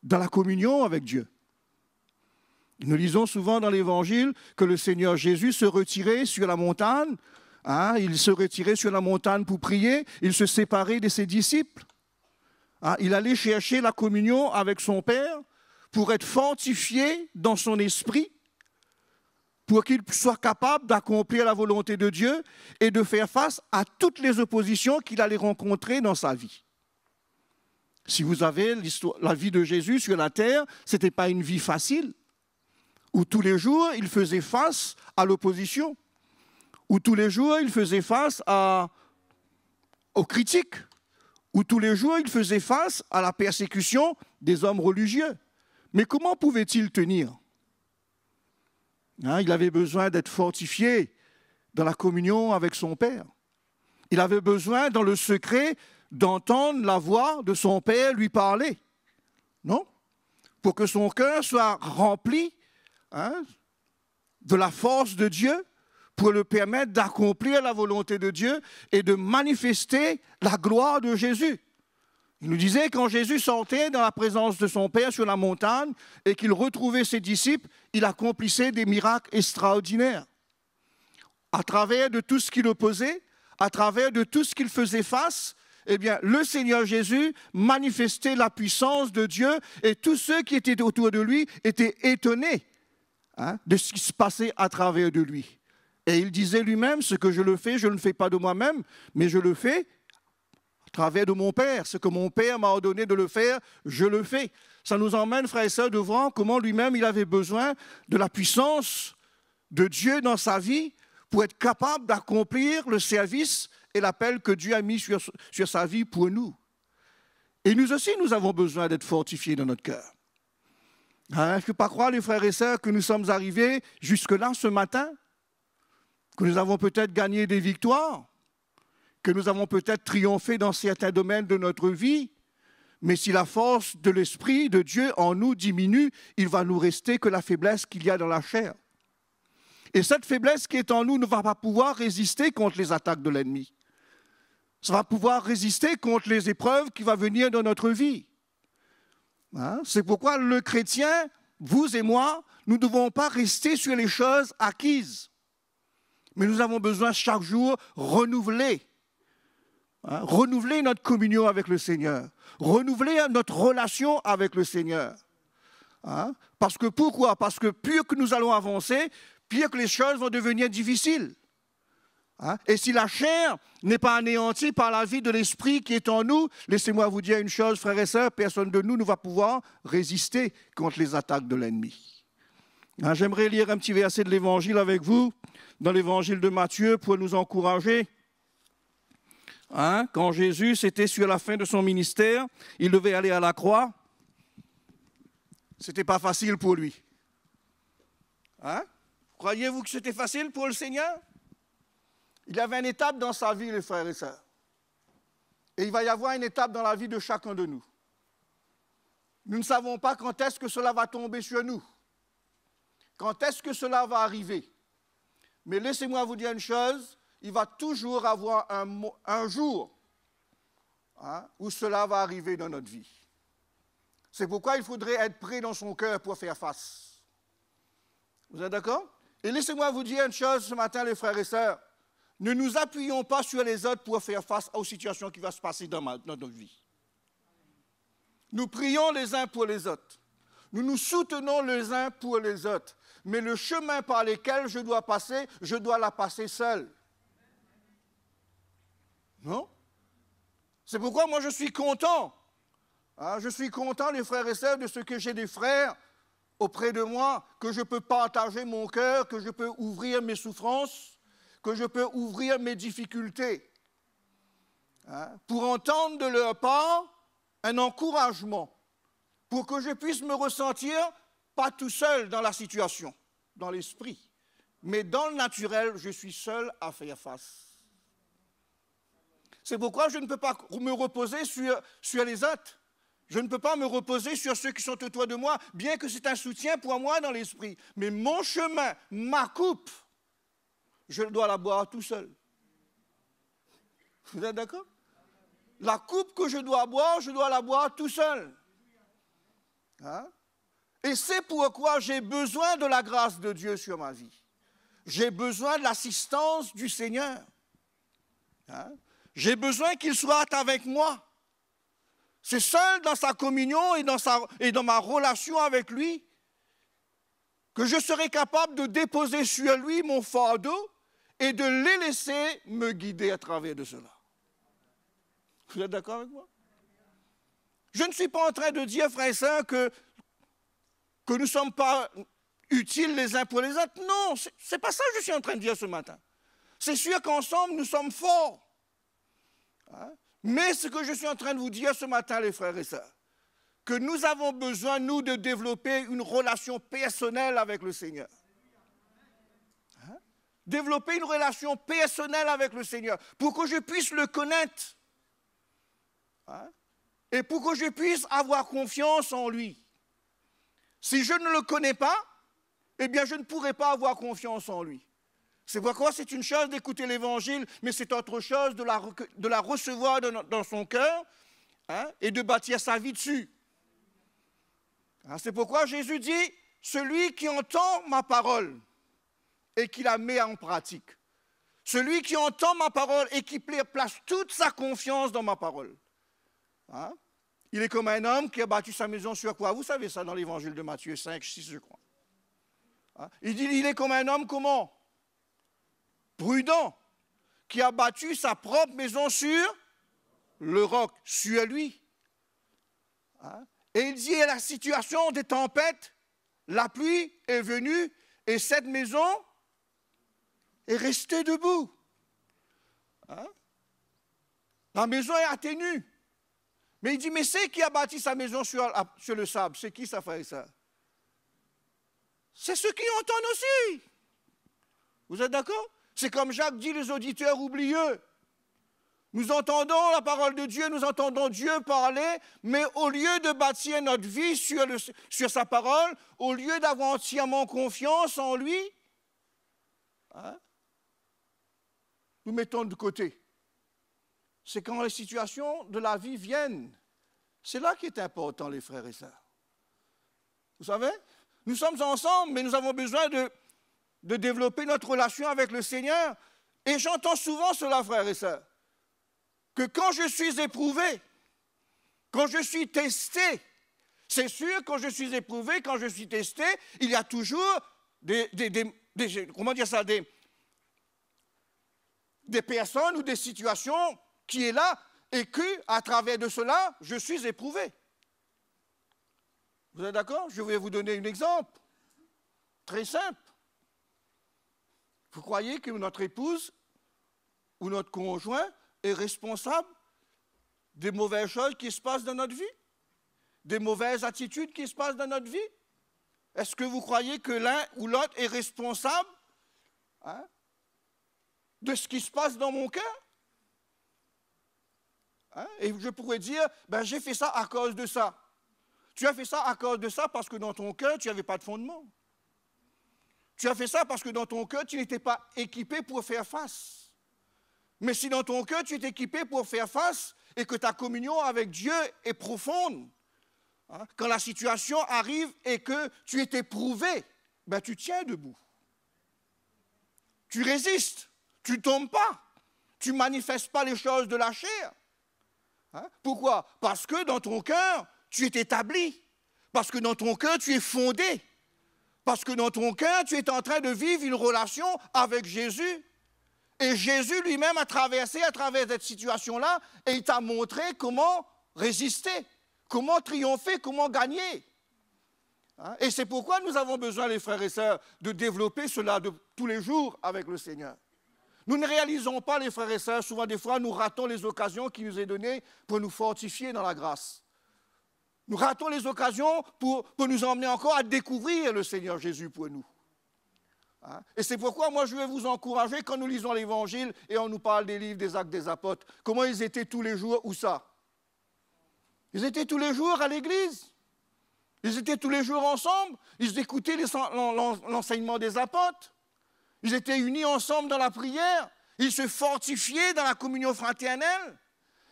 dans la communion avec Dieu. Nous lisons souvent dans l'Évangile que le Seigneur Jésus se retirait sur la montagne. Il se retirait sur la montagne pour prier. Il se séparait de ses disciples. Il allait chercher la communion avec son Père pour être fortifié dans son esprit, pour qu'il soit capable d'accomplir la volonté de Dieu et de faire face à toutes les oppositions qu'il allait rencontrer dans sa vie. Si vous avez la vie de Jésus sur la terre, ce n'était pas une vie facile, où tous les jours, il faisait face à l'opposition, où tous les jours, il faisait face aux critiques, où tous les jours, il faisait face à la persécution des hommes religieux. Mais comment pouvait-il tenir? Il avait besoin d'être fortifié dans la communion avec son Père. Il avait besoin, dans le secret, d'entendre la voix de son Père lui parler. Non? Pour que son cœur soit rempli de la force de Dieu, pour le permettre d'accomplir la volonté de Dieu et de manifester la gloire de Jésus. Il nous disait, quand Jésus sortait dans la présence de son Père sur la montagne et qu'il retrouvait ses disciples, il accomplissait des miracles extraordinaires. À travers de tout ce qu'il opposait, à travers de tout ce qu'il faisait face, eh bien, le Seigneur Jésus manifestait la puissance de Dieu et tous ceux qui étaient autour de lui étaient étonnés de ce qui se passait à travers de lui. Et il disait lui-même, ce que je le fais, je ne le fais pas de moi-même, mais je le fais à travers de mon Père. Ce que mon Père m'a ordonné de le faire, je le fais. Ça nous emmène, frères et sœurs, de voir comment lui-même il avait besoin de la puissance de Dieu dans sa vie pour être capable d'accomplir le service et l'appel que Dieu a mis sur sa vie pour nous. Et nous aussi, nous avons besoin d'être fortifiés dans notre cœur. Il ne faut pas croire, les frères et sœurs, que nous sommes arrivés jusque-là ce matin, que nous avons peut-être gagné des victoires, que nous avons peut-être triomphé dans certains domaines de notre vie, mais si la force de l'Esprit de Dieu en nous diminue, il va nous rester que la faiblesse qu'il y a dans la chair. Et cette faiblesse qui est en nous ne va pas pouvoir résister contre les attaques de l'ennemi. Ça va pouvoir résister contre les épreuves qui vont venir dans notre vie. C'est pourquoi le chrétien, vous et moi, nous ne devons pas rester sur les choses acquises. Mais nous avons besoin chaque jour renouveler notre communion avec le Seigneur, renouveler notre relation avec le Seigneur. Parce que pourquoi? Parce que plus que nous allons avancer, plus que les choses vont devenir difficiles. Et si la chair n'est pas anéantie par la vie de l'esprit qui est en nous, laissez-moi vous dire une chose, frères et sœurs, personne de nous ne va pouvoir résister contre les attaques de l'ennemi. J'aimerais lire un petit verset de l'Évangile avec vous, dans l'Évangile de Matthieu, pour nous encourager. Quand Jésus était sur la fin de son ministère, il devait aller à la croix. Ce n'était pas facile pour lui. Croyez-vous que c'était facile pour le Seigneur? Il y avait une étape dans sa vie, les frères et sœurs. Et il va y avoir une étape dans la vie de chacun de nous. Nous ne savons pas quand est-ce que cela va tomber sur nous. Quand est-ce que cela va arriver. Mais laissez-moi vous dire une chose, il va toujours avoir un jour où cela va arriver dans notre vie. C'est pourquoi il faudrait être prêt dans son cœur pour faire face. Vous êtes d'accord? Et laissez-moi vous dire une chose ce matin, les frères et sœurs. Ne nous appuyons pas sur les autres pour faire face aux situations qui vont se passer dans notre vie. Nous prions les uns pour les autres. Nous nous soutenons les uns pour les autres. Mais le chemin par lequel je dois passer, je dois la passer seul. Non? C'est pourquoi moi je suis content. Je suis content, les frères et sœurs, de ce que j'ai des frères auprès de moi, que je peux partager mon cœur, que je peux ouvrir mes souffrances, que je peux ouvrir mes difficultés. Pour entendre de leur part un encouragement, pour que je puisse me ressentir pas tout seul dans la situation, dans l'esprit, mais dans le naturel, je suis seul à faire face. C'est pourquoi je ne peux pas me reposer sur les autres. Je ne peux pas me reposer sur ceux qui sont autour de moi, bien que c'est un soutien pour moi dans l'esprit. Mais mon chemin, ma coupe, je dois la boire tout seul. Vous êtes d'accord? La coupe que je dois la boire tout seul. Et c'est pourquoi j'ai besoin de la grâce de Dieu sur ma vie. J'ai besoin de l'assistance du Seigneur. J'ai besoin qu'il soit avec moi. C'est seul dans sa communion et dans ma relation avec lui que je serai capable de déposer sur lui mon fardeau et de les laisser me guider à travers de cela. Vous êtes d'accord avec moi? Je ne suis pas en train de dire, frères et sœurs, que nous ne sommes pas utiles les uns pour les autres. Non, ce n'est pas ça que je suis en train de dire ce matin. C'est sûr qu'ensemble, nous sommes forts. Mais ce que je suis en train de vous dire ce matin, les frères et sœurs, que nous avons besoin, nous, de développer une relation personnelle avec le Seigneur. Développer une relation personnelle avec le Seigneur pour que je puisse le connaître. Et pour que je puisse avoir confiance en lui. Si je ne le connais pas, eh bien je ne pourrai pas avoir confiance en lui. C'est pourquoi c'est une chose d'écouter l'Évangile, mais c'est autre chose de la recevoir dans son cœur et de bâtir sa vie dessus. C'est pourquoi Jésus dit, celui qui entend ma parole et qui la met en pratique, celui qui entend ma parole et qui place toute sa confiance dans ma parole, il est comme un homme qui a bâti sa maison sur quoi? Vous savez ça dans l'Évangile de Matthieu 5, 6, je crois. Il dit, il est comme un homme comment? Prudent, qui a bâti sa propre maison sur le roc, sur lui. Et il dit, à la situation des tempêtes, la pluie est venue et cette maison est restée debout. La maison est atténue. Mais il dit, mais c'est qui a bâti sa maison sur le sable? C'est qui ça fait ça? C'est ceux qui entendent aussi. Vous êtes d'accord? C'est comme Jacques dit, les auditeurs oublieux. Nous entendons la parole de Dieu, nous entendons Dieu parler, mais au lieu de bâtir notre vie sur sa parole, au lieu d'avoir entièrement confiance en lui, nous mettons de côté. C'est quand les situations de la vie viennent. C'est là qui est important, les frères et sœurs. Vous savez, nous sommes ensemble, mais nous avons besoin de développer notre relation avec le Seigneur. Et j'entends souvent cela, frères et sœurs, que quand je suis éprouvé, quand je suis testé, c'est sûr, quand je suis éprouvé, quand je suis testé, il y a toujours des personnes ou des situations qui est là et qu'à travers de cela, je suis éprouvé. Vous êtes d'accord? Je vais vous donner un exemple très simple. Vous croyez que notre épouse ou notre conjoint est responsable des mauvaises choses qui se passent dans notre vie? Des mauvaises attitudes qui se passent dans notre vie? Est-ce que vous croyez que l'un ou l'autre est responsable de ce qui se passe dans mon cœur. Hein? Et je pourrais dire, ben, j'ai fait ça à cause de ça. Tu as fait ça à cause de ça parce que dans ton cœur, tu n'avais pas de fondement. Tu as fait ça parce que dans ton cœur, tu n'étais pas équipé pour faire face. Mais si dans ton cœur, tu es équipé pour faire face et que ta communion avec Dieu est profonde, hein, quand la situation arrive et que tu es éprouvé, ben, tu tiens debout. Tu résistes, tu ne tombes pas, tu ne manifestes pas les choses de la chair. Hein? Pourquoi? Parce que dans ton cœur, tu es établi. Parce que dans ton cœur, tu es fondé. Parce que dans ton cœur, tu es en train de vivre une relation avec Jésus. Et Jésus lui-même a traversé à travers cette situation-là et il t'a montré comment résister, comment triompher, comment gagner. Hein? Et c'est pourquoi nous avons besoin, les frères et sœurs, de développer cela de tous les jours avec le Seigneur. Nous ne réalisons pas, les frères et sœurs, souvent des fois, nous ratons les occasions qui nous sont données pour nous fortifier dans la grâce. Nous ratons les occasions pour nous emmener encore à découvrir le Seigneur Jésus pour nous. Hein? Et c'est pourquoi moi je vais vous encourager quand nous lisons l'Évangile et on nous parle des livres des Actes des Apôtres, comment ils étaient tous les jours, où ça? Ils étaient tous les jours à l'église. Ils étaient tous les jours ensemble. Ils écoutaient l'enseignement des apôtres. Ils étaient unis ensemble dans la prière. Ils se fortifiaient dans la communion fraternelle.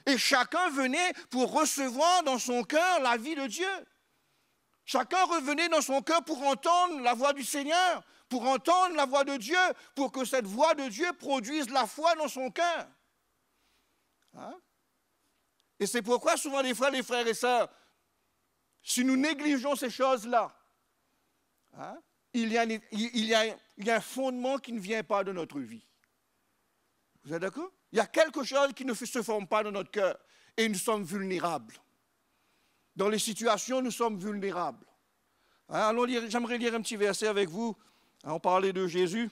Et chacun venait pour recevoir dans son cœur la vie de Dieu. Chacun revenait dans son cœur pour entendre la voix du Seigneur, pour entendre la voix de Dieu, pour que cette voix de Dieu produise la foi dans son cœur. Hein? Et c'est pourquoi souvent des fois, les frères et sœurs, si nous négligeons ces choses-là, hein, il y a un fondement qui ne vient pas de notre vie. Vous êtes d'accord? Il y a quelque chose qui ne se forme pas dans notre cœur et nous sommes vulnérables. Dans les situations, nous sommes vulnérables. Hein, allons lire, j'aimerais lire un petit verset avec vous. Hein, on parlait de Jésus.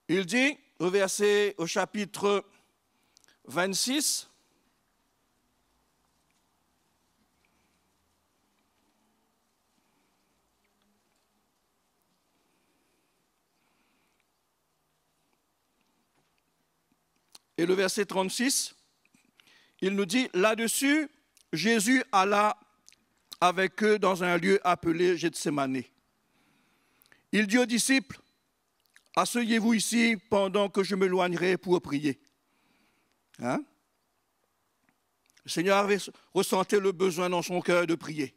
Il dit, au chapitre 26, et le verset 36, il nous dit, là-dessus, Jésus alla avec eux dans un lieu appelé Gethsémane. Il dit aux disciples, asseyez-vous ici pendant que je m'éloignerai pour prier. Hein? Le Seigneur avait ressenti le besoin dans son cœur de prier.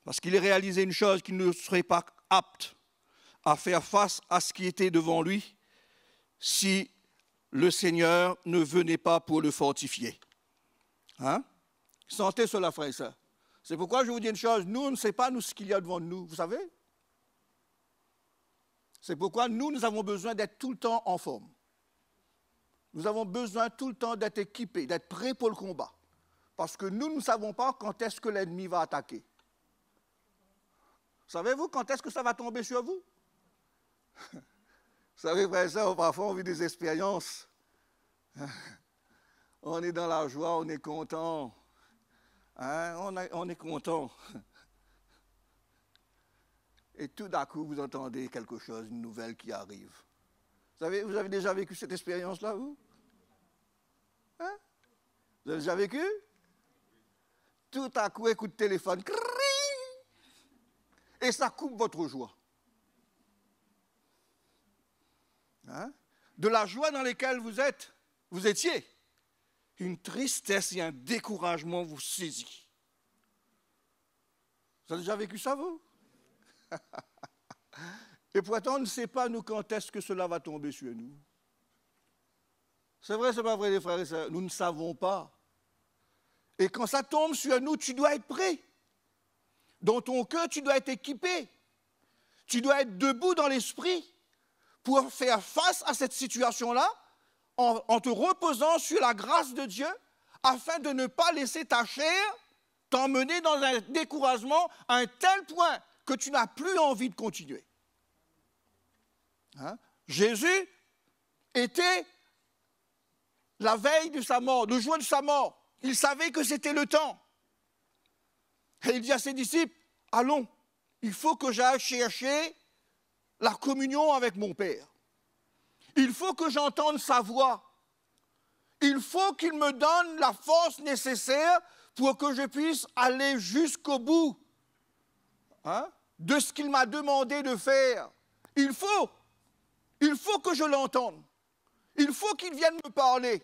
Parce qu'il a réalisé une chose, qu'il ne serait pas apte à faire face à ce qui était devant lui si le Seigneur ne venait pas pour le fortifier. Hein? Sentez cela, frère et sœur. C'est pourquoi je vous dis une chose, nous, on ne sait pas nous, ce qu'il y a devant nous, vous savez? C'est pourquoi nous avons besoin d'être tout le temps en forme. Nous avons besoin tout le temps d'être équipés, d'être prêts pour le combat. Parce que nous ne savons pas quand est-ce que l'ennemi va attaquer. Savez-vous quand est-ce que ça va tomber sur vous? Vous savez, frère et sœur, parfois on vit des expériences. On est dans la joie, on est content. Hein? On est content. Et tout d'un coup, vous entendez quelque chose, une nouvelle qui arrive. Vous avez déjà vécu cette expérience-là, vous? Hein? Vous avez déjà vécu? Tout à coup, un coup de téléphone, et ça coupe votre joie. Hein? De la joie dans laquelle vous étiez, une tristesse et un découragement vous saisit. Vous avez déjà vécu ça, vous? Et pourtant, on ne sait pas, nous, quand est-ce que cela va tomber sur nous. C'est vrai, c'est pas vrai, les frères et sœurs, nous ne savons pas. Et quand ça tombe sur nous, tu dois être prêt. Dans ton cœur, tu dois être équipé. Tu dois être debout dans l'esprit pour faire face à cette situation-là en te reposant sur la grâce de Dieu afin de ne pas laisser ta chair t'emmener dans un découragement à un tel point que tu n'as plus envie de continuer. Hein? Jésus était la veille de sa mort, le jour de sa mort. Il savait que c'était le temps. Et il dit à ses disciples, allons, il faut que j'aille chercher la communion avec mon Père. Il faut que j'entende sa voix. Il faut qu'il me donne la force nécessaire pour que je puisse aller jusqu'au bout de ce qu'il m'a demandé de faire. Il faut que je l'entende. Il faut qu'il vienne me parler.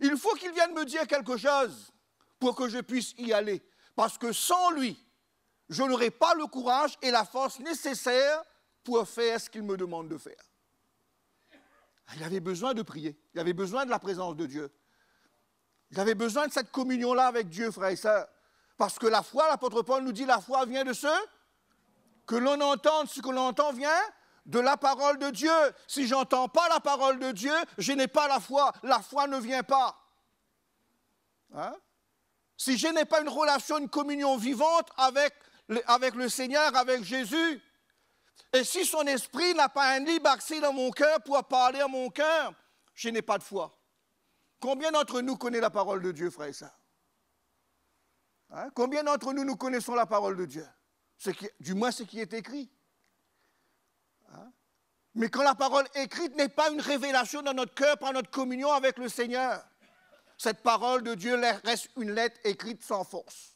Il faut qu'il vienne me dire quelque chose pour que je puisse y aller. Parce que sans lui, je n'aurai pas le courage et la force nécessaire pour faire ce qu'il me demande de faire. Il avait besoin de prier. Il avait besoin de la présence de Dieu. Il avait besoin de cette communion-là avec Dieu, frères et sœurs. Parce que la foi, l'apôtre Paul nous dit, la foi vient de ce que l'on entende. Ce que l'on entend vient de la parole de Dieu. Si je n'entends pas la parole de Dieu, je n'ai pas la foi. La foi ne vient pas. Si je n'ai pas une relation, une communion vivante avec le Seigneur, avec Jésus, et si son esprit n'a pas un libre accès dans mon cœur pour parler à mon cœur, je n'ai pas de foi. Combien d'entre nous connaissent la parole de Dieu, frères et sœurs? Combien d'entre nous connaissons la parole de Dieu? Du moins ce qui est écrit. Mais quand la parole écrite n'est pas une révélation dans notre cœur par notre communion avec le Seigneur, cette parole de Dieu reste une lettre écrite sans force.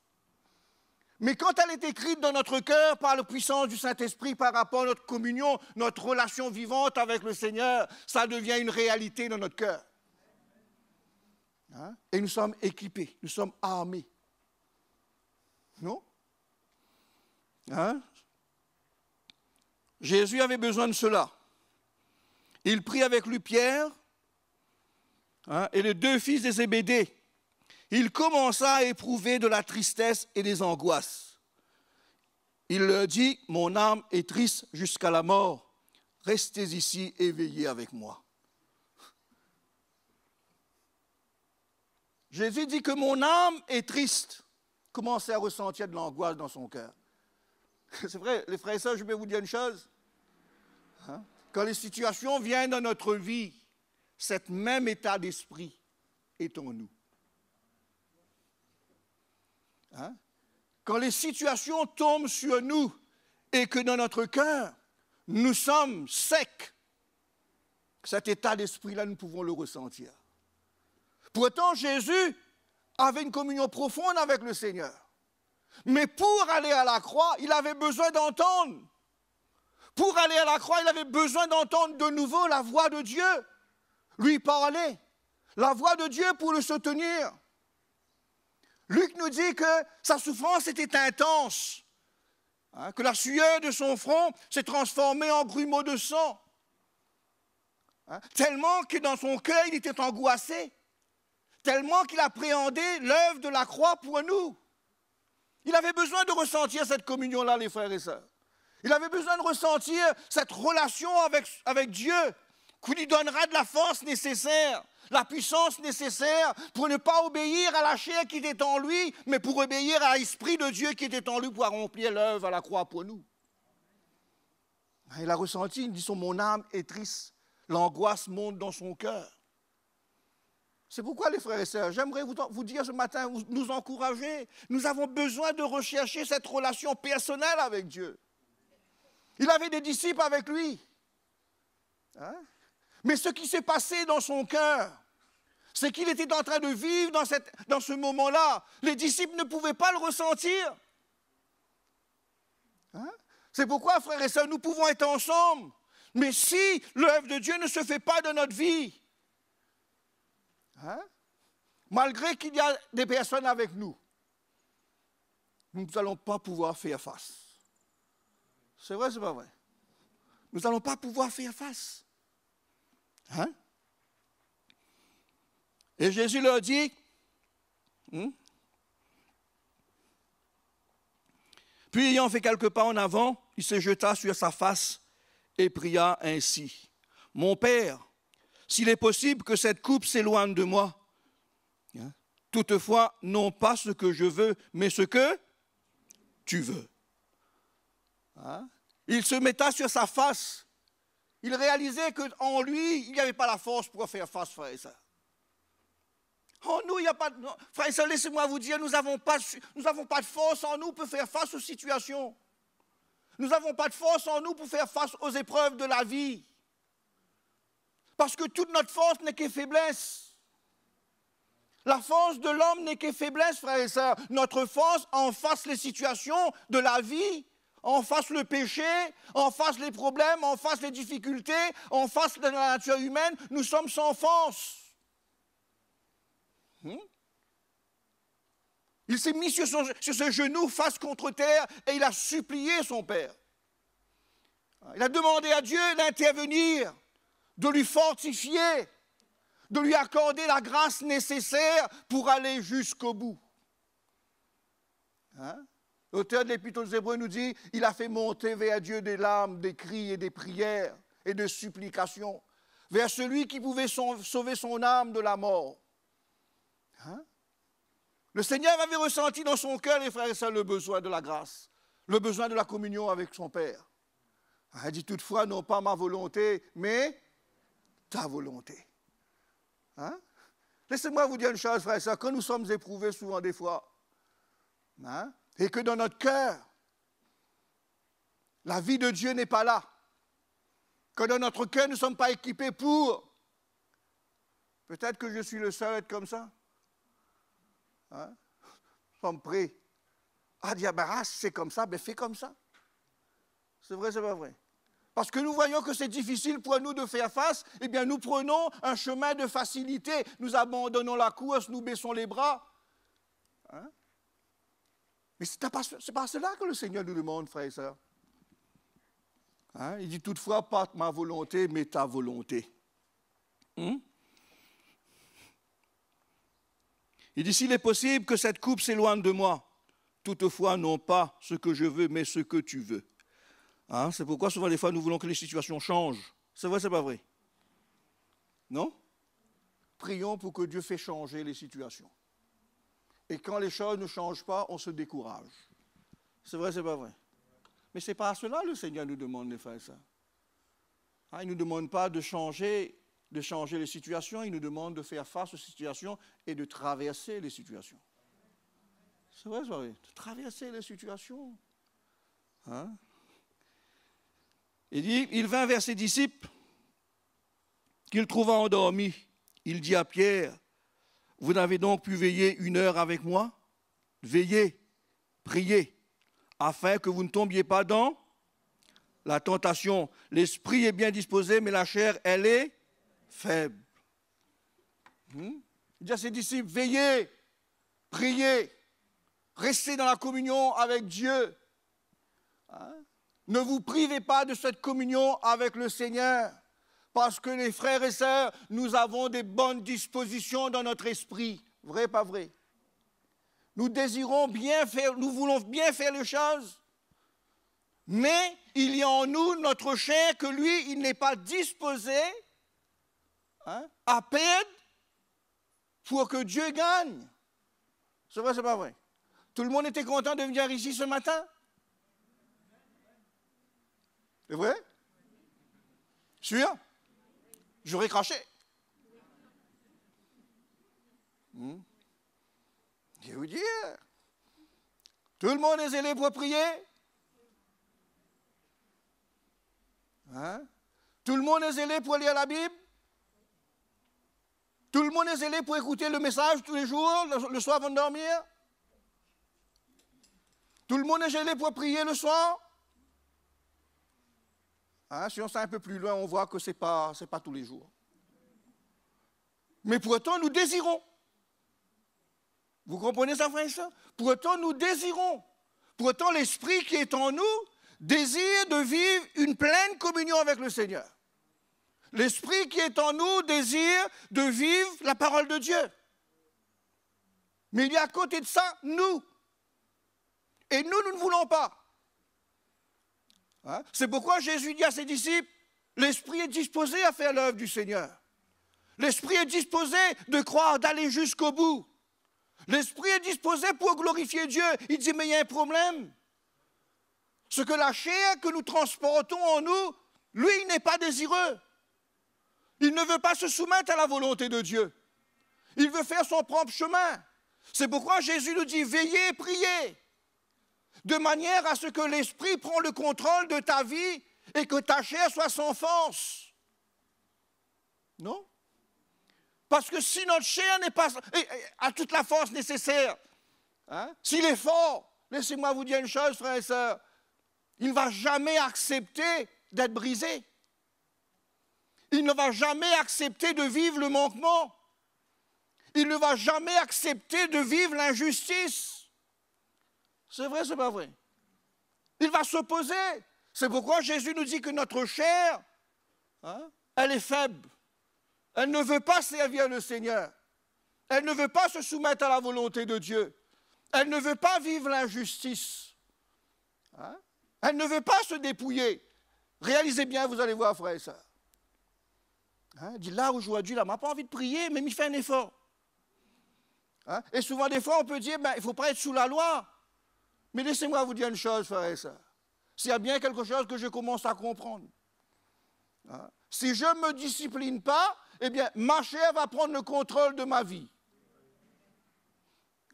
Mais quand elle est écrite dans notre cœur par la puissance du Saint-Esprit, par rapport à notre communion, notre relation vivante avec le Seigneur, ça devient une réalité dans notre cœur. Et nous sommes équipés, nous sommes armés. Non? Jésus avait besoin de cela. Il prit avec lui Pierre et les deux fils de Zébédée. Il commença à éprouver de la tristesse et des angoisses. Il leur dit, mon âme est triste jusqu'à la mort. Restez ici et veillez avec moi. Jésus dit que mon âme est triste. Commencez à ressentir de l'angoisse dans son cœur. C'est vrai, les frères et sœurs, je vais vous dire une chose. Quand les situations viennent dans notre vie, cet même état d'esprit est en nous. Quand les situations tombent sur nous et que dans notre cœur, nous sommes secs, cet état d'esprit-là, nous pouvons le ressentir. Pourtant, Jésus avait une communion profonde avec le Seigneur. Mais pour aller à la croix, il avait besoin d'entendre. Pour aller à la croix, il avait besoin d'entendre de nouveau la voix de Dieu lui parler. La voix de Dieu pour le soutenir. Luc nous dit que sa souffrance était intense, que la sueur de son front s'est transformée en grumeaux de sang, tellement que dans son cœur il était angoissé, tellement qu'il appréhendait l'œuvre de la croix pour nous. Il avait besoin de ressentir cette communion-là, les frères et sœurs. Il avait besoin de ressentir cette relation avec Dieu, qui lui donnera de la force nécessaire, la puissance nécessaire pour ne pas obéir à la chair qui était en lui, mais pour obéir à l'Esprit de Dieu qui était en lui pour accomplir l'œuvre à la croix pour nous. Il a ressenti, il dit, mon âme est triste, l'angoisse monte dans son cœur. C'est pourquoi, les frères et sœurs, j'aimerais vous dire ce matin, nous encourager, nous avons besoin de rechercher cette relation personnelle avec Dieu. Il avait des disciples avec lui. Mais ce qui s'est passé dans son cœur, c'est qu'il était en train de vivre dans ce moment-là. Les disciples ne pouvaient pas le ressentir. C'est pourquoi, frères et sœurs, nous pouvons être ensemble. Mais si l'œuvre de Dieu ne se fait pas dans notre vie, malgré qu'il y a des personnes avec nous, nous n'allons pas pouvoir faire face. C'est vrai, c'est pas vrai? Nous n'allons pas pouvoir faire face. Et Jésus leur dit, puis ayant fait quelques pas en avant, il se jeta sur sa face et pria ainsi. Mon Père, s'il est possible que cette coupe s'éloigne de moi, toutefois, non pas ce que je veux, mais ce que tu veux. Il se metta sur sa face. Il réalisait qu'en lui, il n'y avait pas la force pour faire face, frère et sœur. En nous, il n'y a pas de... non. Frères et sœurs, laissez-moi vous dire, nous n'avons pas de force en nous pour faire face aux situations. Nous n'avons pas de force en nous pour faire face aux épreuves de la vie. Parce que toute notre force n'est que faiblesse. La force de l'homme n'est que faiblesse, frères et sœurs. Notre force en face les situations de la vie, en face le péché, en face les problèmes, en face les difficultés, en face de la nature humaine, nous sommes sans force. Il s'est mis sur ses genoux face contre terre et il a supplié son Père. Il a demandé à Dieu d'intervenir, de lui fortifier, de lui accorder la grâce nécessaire pour aller jusqu'au bout. L'auteur de l'Épître aux Hébreux nous dit, il a fait monter vers Dieu des larmes, des cris et des prières et des supplications, vers celui qui pouvait sauver son âme de la mort. Le Seigneur avait ressenti dans son cœur, les frères et sœurs, le besoin de la grâce, le besoin de la communion avec son Père. Il dit toutefois, non pas ma volonté, mais ta volonté. Laissez-moi vous dire une chose, frères et sœurs, quand nous sommes éprouvés souvent des fois, et que dans notre cœur, la vie de Dieu n'est pas là, que dans notre cœur, nous ne sommes pas équipés pour, peut-être que je suis le seul à être comme ça. Nous sommes prêts à dire, c'est comme ça, fais comme ça. C'est vrai, c'est pas vrai. Parce que nous voyons que c'est difficile pour nous de faire face, eh bien nous prenons un chemin de facilité. Nous abandonnons la course, nous baissons les bras. Mais ce n'est pas cela que le Seigneur nous demande, frères et sœurs. Il dit toutefois, pas ma volonté, mais ta volonté. Il dit, s'il est possible que cette coupe s'éloigne de moi, toutefois, non pas ce que je veux, mais ce que tu veux. C'est pourquoi souvent, des fois, nous voulons que les situations changent. C'est vrai, c'est pas vrai? Non? Prions pour que Dieu fasse changer les situations. Et quand les choses ne changent pas, on se décourage. C'est vrai, c'est pas vrai? Mais ce n'est pas à cela que le Seigneur nous demande de faire ça. Il ne nous demande pas de changer les situations, il nous demande de faire face aux situations et de traverser les situations. C'est vrai, c'est vrai, de traverser les situations. Il dit, il vint vers ses disciples, qu'il trouva endormis. Il dit à Pierre, vous n'avez donc pu veiller 1 heure avec moi? Veillez, priez, afin que vous ne tombiez pas dans la tentation. L'esprit est bien disposé, mais la chair, elle est faible. Il dit à ses disciples, veillez, priez, restez dans la communion avec Dieu. Ne vous privez pas de cette communion avec le Seigneur, parce que les frères et sœurs, nous avons des bonnes dispositions dans notre esprit. Vrai, pas vrai? Nous désirons bien faire, nous voulons bien faire les choses, mais il y a en nous notre chair que lui, il n'est pas disposé à perdre pour que Dieu gagne. C'est vrai, c'est pas vrai? Tout le monde était content de venir ici ce matin? C'est vrai? Sûr? J'aurais craché. Je vais vous dire. Tout le monde est zélé pour prier? Tout le monde est zélé pour lire la Bible? Tout le monde est zélé pour écouter le message tous les jours, le soir avant de dormir? Tout le monde est zélé pour prier le soir? Si on s'est un peu plus loin, on voit que ce n'est pas tous les jours. Mais pourtant, nous désirons. Vous comprenez ça, frère et sœur? Pourtant, nous désirons. Pourtant, l'Esprit qui est en nous désire de vivre une pleine communion avec le Seigneur. L'Esprit qui est en nous désire de vivre la parole de Dieu. Mais il y a à côté de ça, nous. Et nous ne voulons pas. C'est pourquoi Jésus dit à ses disciples, l'Esprit est disposé à faire l'œuvre du Seigneur. L'Esprit est disposé de croire, d'aller jusqu'au bout. L'Esprit est disposé pour glorifier Dieu. Il dit, mais il y a un problème. Ce que la chair que nous transportons en nous, lui, il n'est pas désireux. Il ne veut pas se soumettre à la volonté de Dieu. Il veut faire son propre chemin. C'est pourquoi Jésus nous dit, veillez et priez, de manière à ce que l'Esprit prenne le contrôle de ta vie et que ta chair soit sans force. Non? Parce que si notre chair n'est pas a toute la force nécessaire, hein, s'il est fort, laissez-moi vous dire une chose, frères et sœurs, il ne va jamais accepter d'être brisé. Il ne va jamais accepter de vivre le manquement. Il ne va jamais accepter de vivre l'injustice. C'est vrai, c'est pas vrai? Il va s'opposer. C'est pourquoi Jésus nous dit que notre chair, hein, elle est faible. Elle ne veut pas servir le Seigneur. Elle ne veut pas se soumettre à la volonté de Dieu. Elle ne veut pas vivre l'injustice. Hein? Elle ne veut pas se dépouiller. Réalisez bien, vous allez voir, frère et sœurs. Hein? Il dit là, aujourd'hui, là, on n'a pas envie de prier, mais il fait un effort. Hein? Et souvent, des fois, on peut dire, ben, il ne faut pas être sous la loi. Mais laissez-moi vous dire une chose, frère et sœurs. S'il y a bien quelque chose que je commence à comprendre, hein? Si je ne me discipline pas, eh bien, ma chair va prendre le contrôle de ma vie.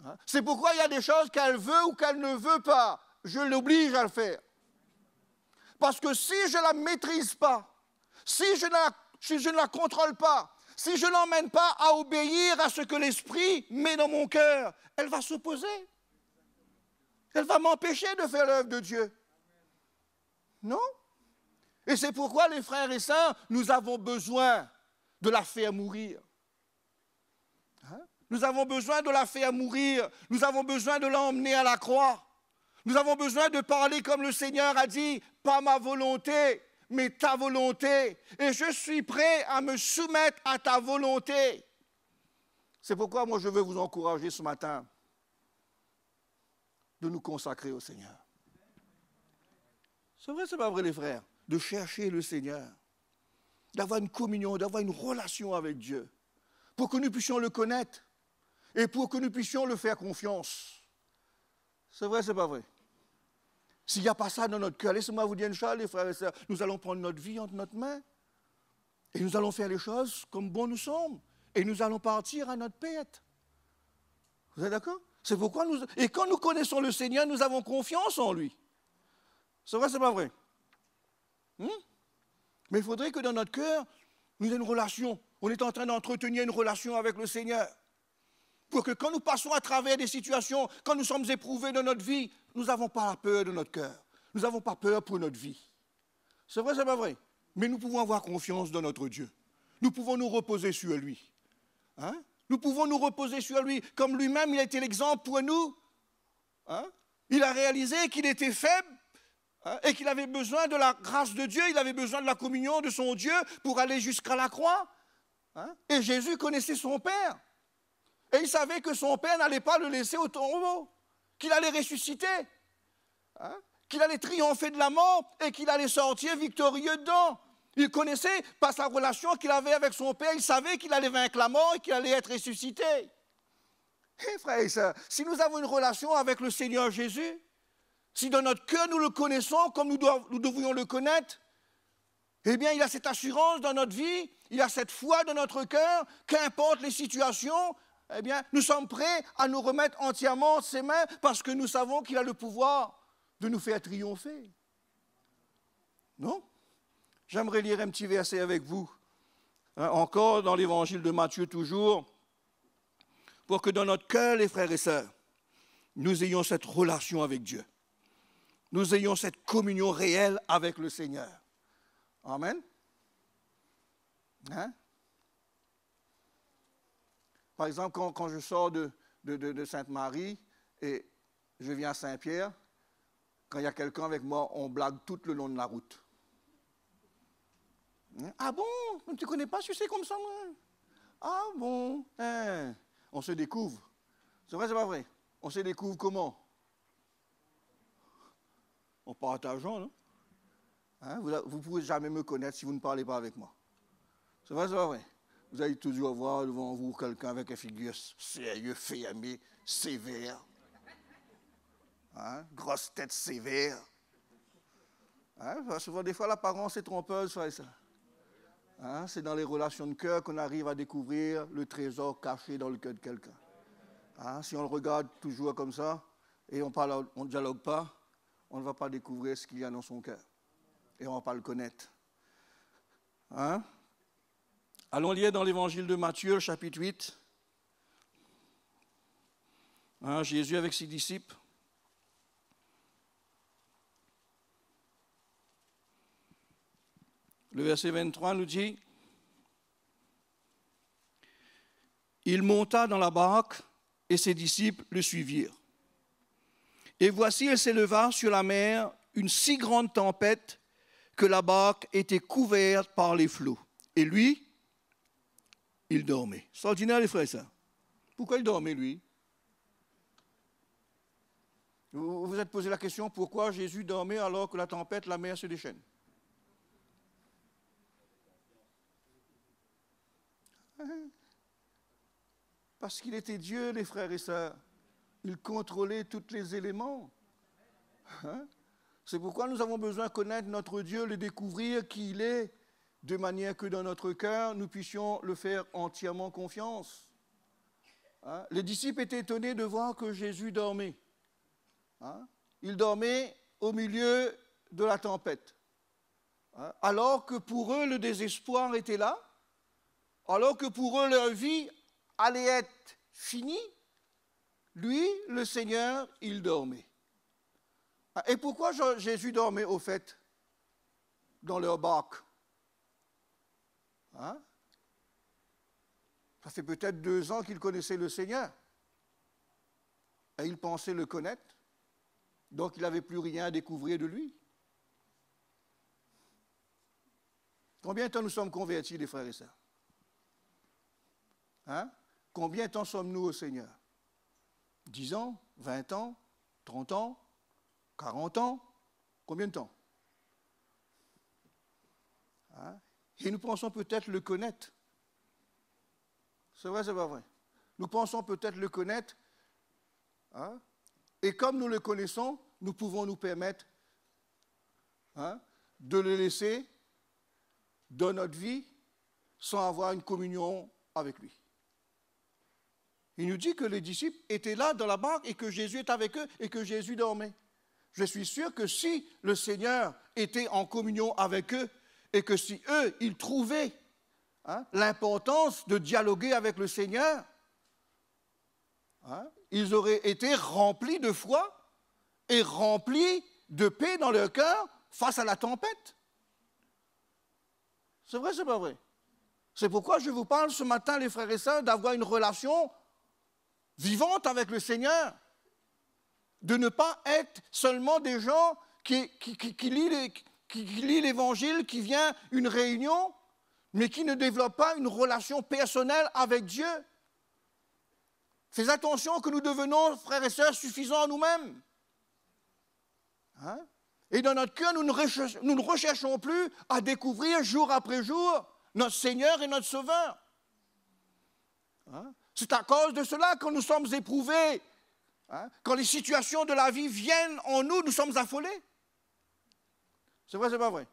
Hein? C'est pourquoi il y a des choses qu'elle veut ou qu'elle ne veut pas. Je l'oblige à le faire. Parce que si je ne la maîtrise pas, si je ne la contrôle pas, si je ne l'emmène pas à obéir à ce que l'Esprit met dans mon cœur, elle va s'opposer. Elle va m'empêcher de faire l'œuvre de Dieu. Non? Et c'est pourquoi, les frères et sœurs, nous avons besoin de la faire mourir. Hein? Nous avons besoin de la faire mourir. Nous avons besoin de l'emmener à la croix. Nous avons besoin de parler comme le Seigneur a dit, pas ma volonté, mais ta volonté. Et je suis prêt à me soumettre à ta volonté. C'est pourquoi moi je veux vous encourager ce matin de nous consacrer au Seigneur. C'est vrai, c'est pas vrai les frères? De chercher le Seigneur, d'avoir une communion, d'avoir une relation avec Dieu, pour que nous puissions le connaître et pour que nous puissions le faire confiance. C'est vrai, c'est pas vrai? S'il n'y a pas ça dans notre cœur, laissez-moi vous dire une chose, les frères et sœurs, nous allons prendre notre vie entre notre main et nous allons faire les choses comme bon nous sommes et nous allons partir à notre paix. Vous êtes d'accord? C'est pourquoi et quand nous connaissons le Seigneur, nous avons confiance en lui. C'est vrai, c'est pas vrai? Mais il faudrait que dans notre cœur, nous ayons une relation. On est en train d'entretenir une relation avec le Seigneur. Pour que quand nous passons à travers des situations, quand nous sommes éprouvés dans notre vie, nous n'avons pas la peur de notre cœur. Nous n'avons pas peur pour notre vie. C'est vrai, c'est pas vrai? Mais nous pouvons avoir confiance dans notre Dieu. Nous pouvons nous reposer sur lui. Hein? Nous pouvons nous reposer sur lui. Comme lui-même, il a été l'exemple pour nous. Hein? Il a réalisé qu'il était faible. Hein, et qu'il avait besoin de la grâce de Dieu, il avait besoin de la communion de son Dieu pour aller jusqu'à la croix. Hein, et Jésus connaissait son Père. Et il savait que son Père n'allait pas le laisser au tombeau, qu'il allait ressusciter, hein, qu'il allait triompher de la mort et qu'il allait sortir victorieux dedans. Il connaissait, par sa relation qu'il avait avec son Père, il savait qu'il allait vaincre la mort et qu'il allait être ressuscité. Et frères et sœurs, si nous avons une relation avec le Seigneur Jésus, si dans notre cœur nous le connaissons comme nous devrions le connaître, eh bien il y a cette assurance dans notre vie, il y a cette foi dans notre cœur, qu'importe les situations, eh bien nous sommes prêts à nous remettre entièrement entre ses mains parce que nous savons qu'il a le pouvoir de nous faire triompher. Non? J'aimerais lire un petit verset avec vous, hein, encore dans l'évangile de Matthieu toujours, pour que dans notre cœur, les frères et sœurs, nous ayons cette relation avec Dieu. Nous ayons cette communion réelle avec le Seigneur. Amen. Hein? Par exemple, quand je sors de Sainte-Marie et je viens à Saint-Pierre, quand il y a quelqu'un avec moi, on blague tout le long de la route. Hein? Ah bon? Tu ne connais pas, c'est comme ça, moi? Ah bon? Hein? On se découvre. C'est vrai, c'est pas vrai? On se découvre comment? En partageant, non? Hein? Vous ne pouvez jamais me connaître si vous ne parlez pas avec moi. C'est vrai, c'est pas vrai? Vous allez toujours voir devant vous quelqu'un avec une figure sérieux, fermée, sévère. Hein? Grosse tête sévère. Hein? Souvent, des fois, l'apparence est trompeuse, frère et sœur. Hein, c'est dans les relations de cœur qu'on arrive à découvrir le trésor caché dans le cœur de quelqu'un. Hein, si on le regarde toujours comme ça et on ne dialogue pas, on ne va pas découvrir ce qu'il y a dans son cœur. Et on ne va pas le connaître. Hein? Allons lire dans l'évangile de Matthieu, chapitre 8. Hein, Jésus avec ses disciples. Le verset 23 nous dit, « Il monta dans la barque et ses disciples le suivirent. Et voici, il s'éleva sur la mer une si grande tempête que la barque était couverte par les flots. Et lui, il dormait. » C'est ordinaire, les frères et sœurs. Pourquoi il dormait, lui? Vous vous êtes posé la question, pourquoi Jésus dormait alors que la tempête, la mer se déchaîne? Parce qu'il était Dieu, les frères et sœurs. Il contrôlait tous les éléments. Hein? C'est pourquoi nous avons besoin de connaître notre Dieu, le découvrir qui il est, de manière que dans notre cœur, nous puissions le faire entièrement confiance. Hein? Les disciples étaient étonnés de voir que Jésus dormait. Hein? Il dormait au milieu de la tempête. Hein? Alors que pour eux, le désespoir était là, alors que pour eux, leur vie allait être finie, lui, le Seigneur, il dormait. Et pourquoi Jésus dormait au fait dans leur barque? Hein? Ça fait peut-être 2 ans qu'il connaissait le Seigneur. Et il pensait le connaître. Donc il n'avait plus rien à découvrir de lui. Combien de temps nous sommes convertis, les frères et sœurs? Hein? Combien de temps sommes-nous au Seigneur? 10 ans, 20 ans, 30 ans, 40 ans? Combien de temps? Hein? Et nous pensons peut-être le connaître. C'est vrai, c'est pas vrai. Nous pensons peut-être le connaître. Hein? Et comme nous le connaissons, nous pouvons nous permettre de le laisser dans notre vie sans avoir une communion avec lui. Il nous dit que les disciples étaient là dans la barque et que Jésus était avec eux et que Jésus dormait. Je suis sûr que si le Seigneur était en communion avec eux et que si eux, ils trouvaient l'importance de dialoguer avec le Seigneur, ils auraient été remplis de foi et remplis de paix dans leur cœur face à la tempête. C'est vrai, c'est pas vrai? C'est pourquoi je vous parle ce matin, les frères et sœurs, d'avoir une relation vivante avec le Seigneur, de ne pas être seulement des gens qui lisent l'Évangile, qui viennent une réunion, mais qui ne développent pas une relation personnelle avec Dieu. Faites attention que nous devenons, frères et sœurs, suffisants à nous-mêmes. Hein? Et dans notre cœur, nous ne recherchons plus à découvrir jour après jour notre Seigneur et notre Sauveur. Hein? C'est à cause de cela que nous sommes éprouvés. Hein? Quand les situations de la vie viennent en nous, nous sommes affolés. C'est vrai, c'est pas vrai?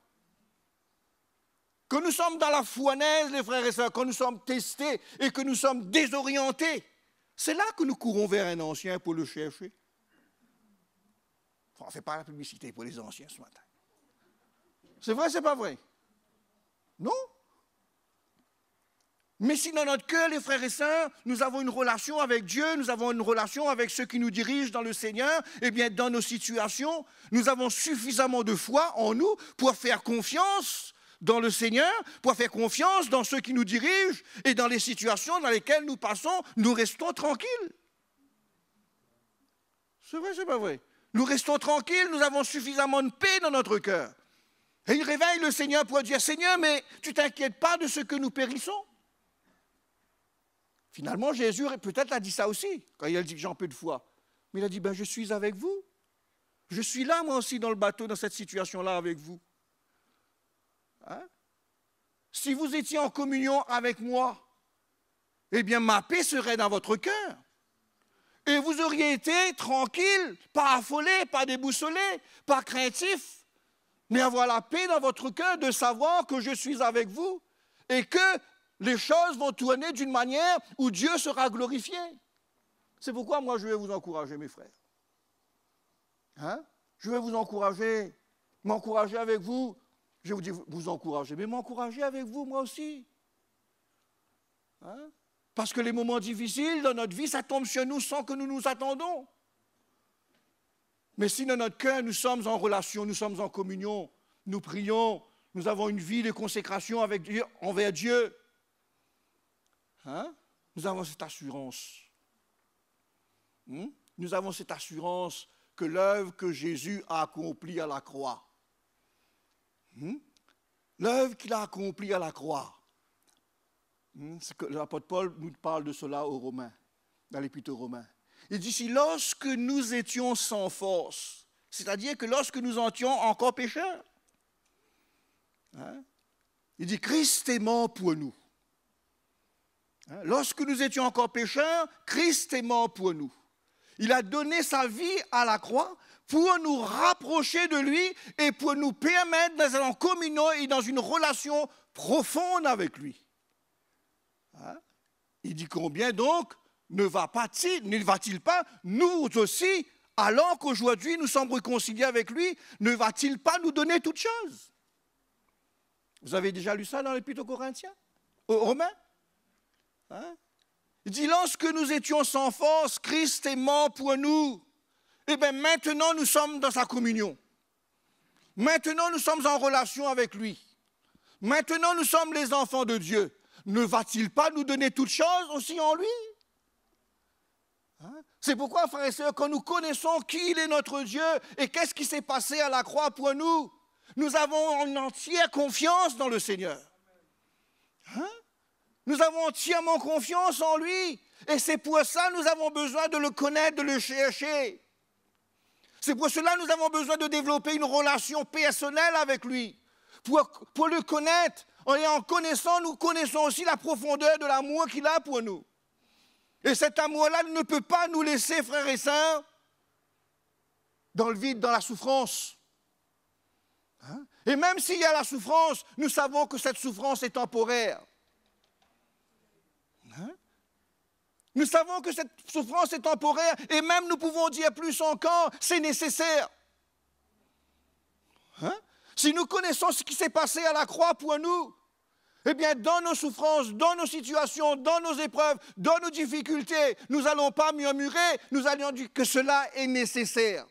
Que nous sommes dans la fournaise, les frères et sœurs, quand nous sommes testés et que nous sommes désorientés, c'est là que nous courons vers un ancien pour le chercher. On ne fait pas la publicité pour les anciens ce matin. C'est vrai, c'est pas vrai? Non? Mais si dans notre cœur, les frères et sœurs, nous avons une relation avec Dieu, nous avons une relation avec ceux qui nous dirigent dans le Seigneur, eh bien, dans nos situations, nous avons suffisamment de foi en nous pour faire confiance dans le Seigneur, pour faire confiance dans ceux qui nous dirigent et dans les situations dans lesquelles nous passons, nous restons tranquilles. C'est vrai, c'est pas vrai? Nous restons tranquilles, nous avons suffisamment de paix dans notre cœur. Et il réveille le Seigneur pour dire, Seigneur, mais tu ne t'inquiètes pas de ce que nous périssons. Finalement, Jésus peut-être a dit ça aussi, quand il a dit que j'ai un peu de foi. Mais il a dit, ben, je suis avec vous. Je suis là, moi aussi, dans le bateau, dans cette situation-là, avec vous. Hein? Si vous étiez en communion avec moi, eh bien, ma paix serait dans votre cœur. Et vous auriez été tranquille, pas affolé, pas déboussolé, pas craintif, mais avoir la paix dans votre cœur de savoir que je suis avec vous et que les choses vont tourner d'une manière où Dieu sera glorifié. C'est pourquoi moi je vais vous encourager, mes frères. Hein? Je vais vous encourager, m'encourager avec vous. Je vais vous dire, vous encourager, mais m'encourager avec vous, moi aussi. Hein? Parce que les moments difficiles dans notre vie, ça tombe sur nous sans que nous nous attendons. Mais si dans notre cœur, nous sommes en relation, nous sommes en communion, nous prions, nous avons une vie de consécration avec Dieu, envers Dieu, hein? Nous avons cette assurance. Nous avons cette assurance que l'œuvre que Jésus a accomplie à la croix, l'œuvre qu'il a accomplie à la croix, c'est que l'apôtre Paul nous parle de cela aux Romains, dans l'Épître aux Romains. Il dit ici, lorsque nous étions sans force, c'est-à-dire que lorsque nous étions encore pécheurs, hein, il dit Christ est mort pour nous. Hein, lorsque nous étions encore pécheurs, Christ est mort pour nous. Il a donné sa vie à la croix pour nous rapprocher de lui et pour nous permettre d'être en communion et dans une relation profonde avec lui. Hein? Il dit combien donc ne va-t-il pas, nous aussi, alors qu'aujourd'hui nous sommes réconciliés avec lui, ne va-t-il pas nous donner toutes choses? Vous avez déjà lu ça dans l'Épître aux Corinthiens, aux Romains? Hein? Il dit, lorsque nous étions sans force, Christ est mort pour nous. Et bien maintenant, nous sommes dans sa communion. Maintenant, nous sommes en relation avec lui. Maintenant, nous sommes les enfants de Dieu. Ne va-t-il pas nous donner toutes choses aussi en lui? Hein? C'est pourquoi, frères et sœurs, quand nous connaissons qui il est notre Dieu et qu'est-ce qui s'est passé à la croix pour nous, nous avons une entière confiance dans le Seigneur. Hein? Nous avons entièrement confiance en lui. Et c'est pour ça que nous avons besoin de le connaître, de le chercher. C'est pour cela que nous avons besoin de développer une relation personnelle avec lui. Pour le connaître, en connaissant, nous connaissons aussi la profondeur de l'amour qu'il a pour nous. Et cet amour-là ne peut pas nous laisser, frères et sœurs, dans le vide, dans la souffrance. Hein? Et même s'il y a la souffrance, nous savons que cette souffrance est temporaire. Hein? Nous savons que cette souffrance est temporaire et même nous pouvons dire plus encore, c'est nécessaire. Hein? Si nous connaissons ce qui s'est passé à la croix pour nous, eh bien dans nos souffrances, dans nos situations, dans nos épreuves, dans nos difficultés, nous n'allons pas murmurer, nous allons dire que cela est nécessaire.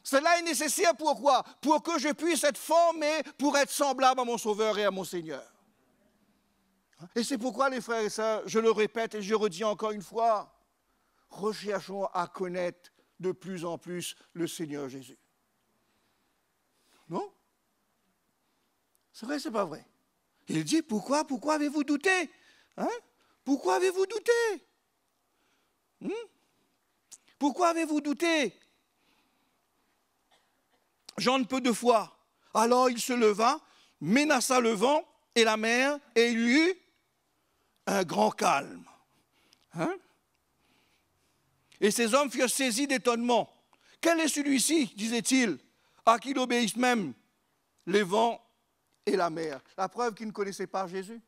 Cela est nécessaire pourquoi? Pour que je puisse être formé pour être semblable à mon Sauveur et à mon Seigneur. Et c'est pourquoi, les frères et sœurs, je le répète et je redis encore une fois, recherchons à connaître de plus en plus le Seigneur Jésus. Non? C'est vrai, c'est pas vrai. Il dit, pourquoi avez-vous douté? Hein? Pourquoi avez-vous douté? Pourquoi avez-vous douté? Jean peu de foi. Alors il se leva, menaça le vent et la mer, et il y eut un grand calme. Hein? Et ces hommes furent saisis d'étonnement. Quel est celui-ci, disait-il, à qui obéissent même les vents et la mer? La preuve qu'ils ne connaissaient pas Jésus.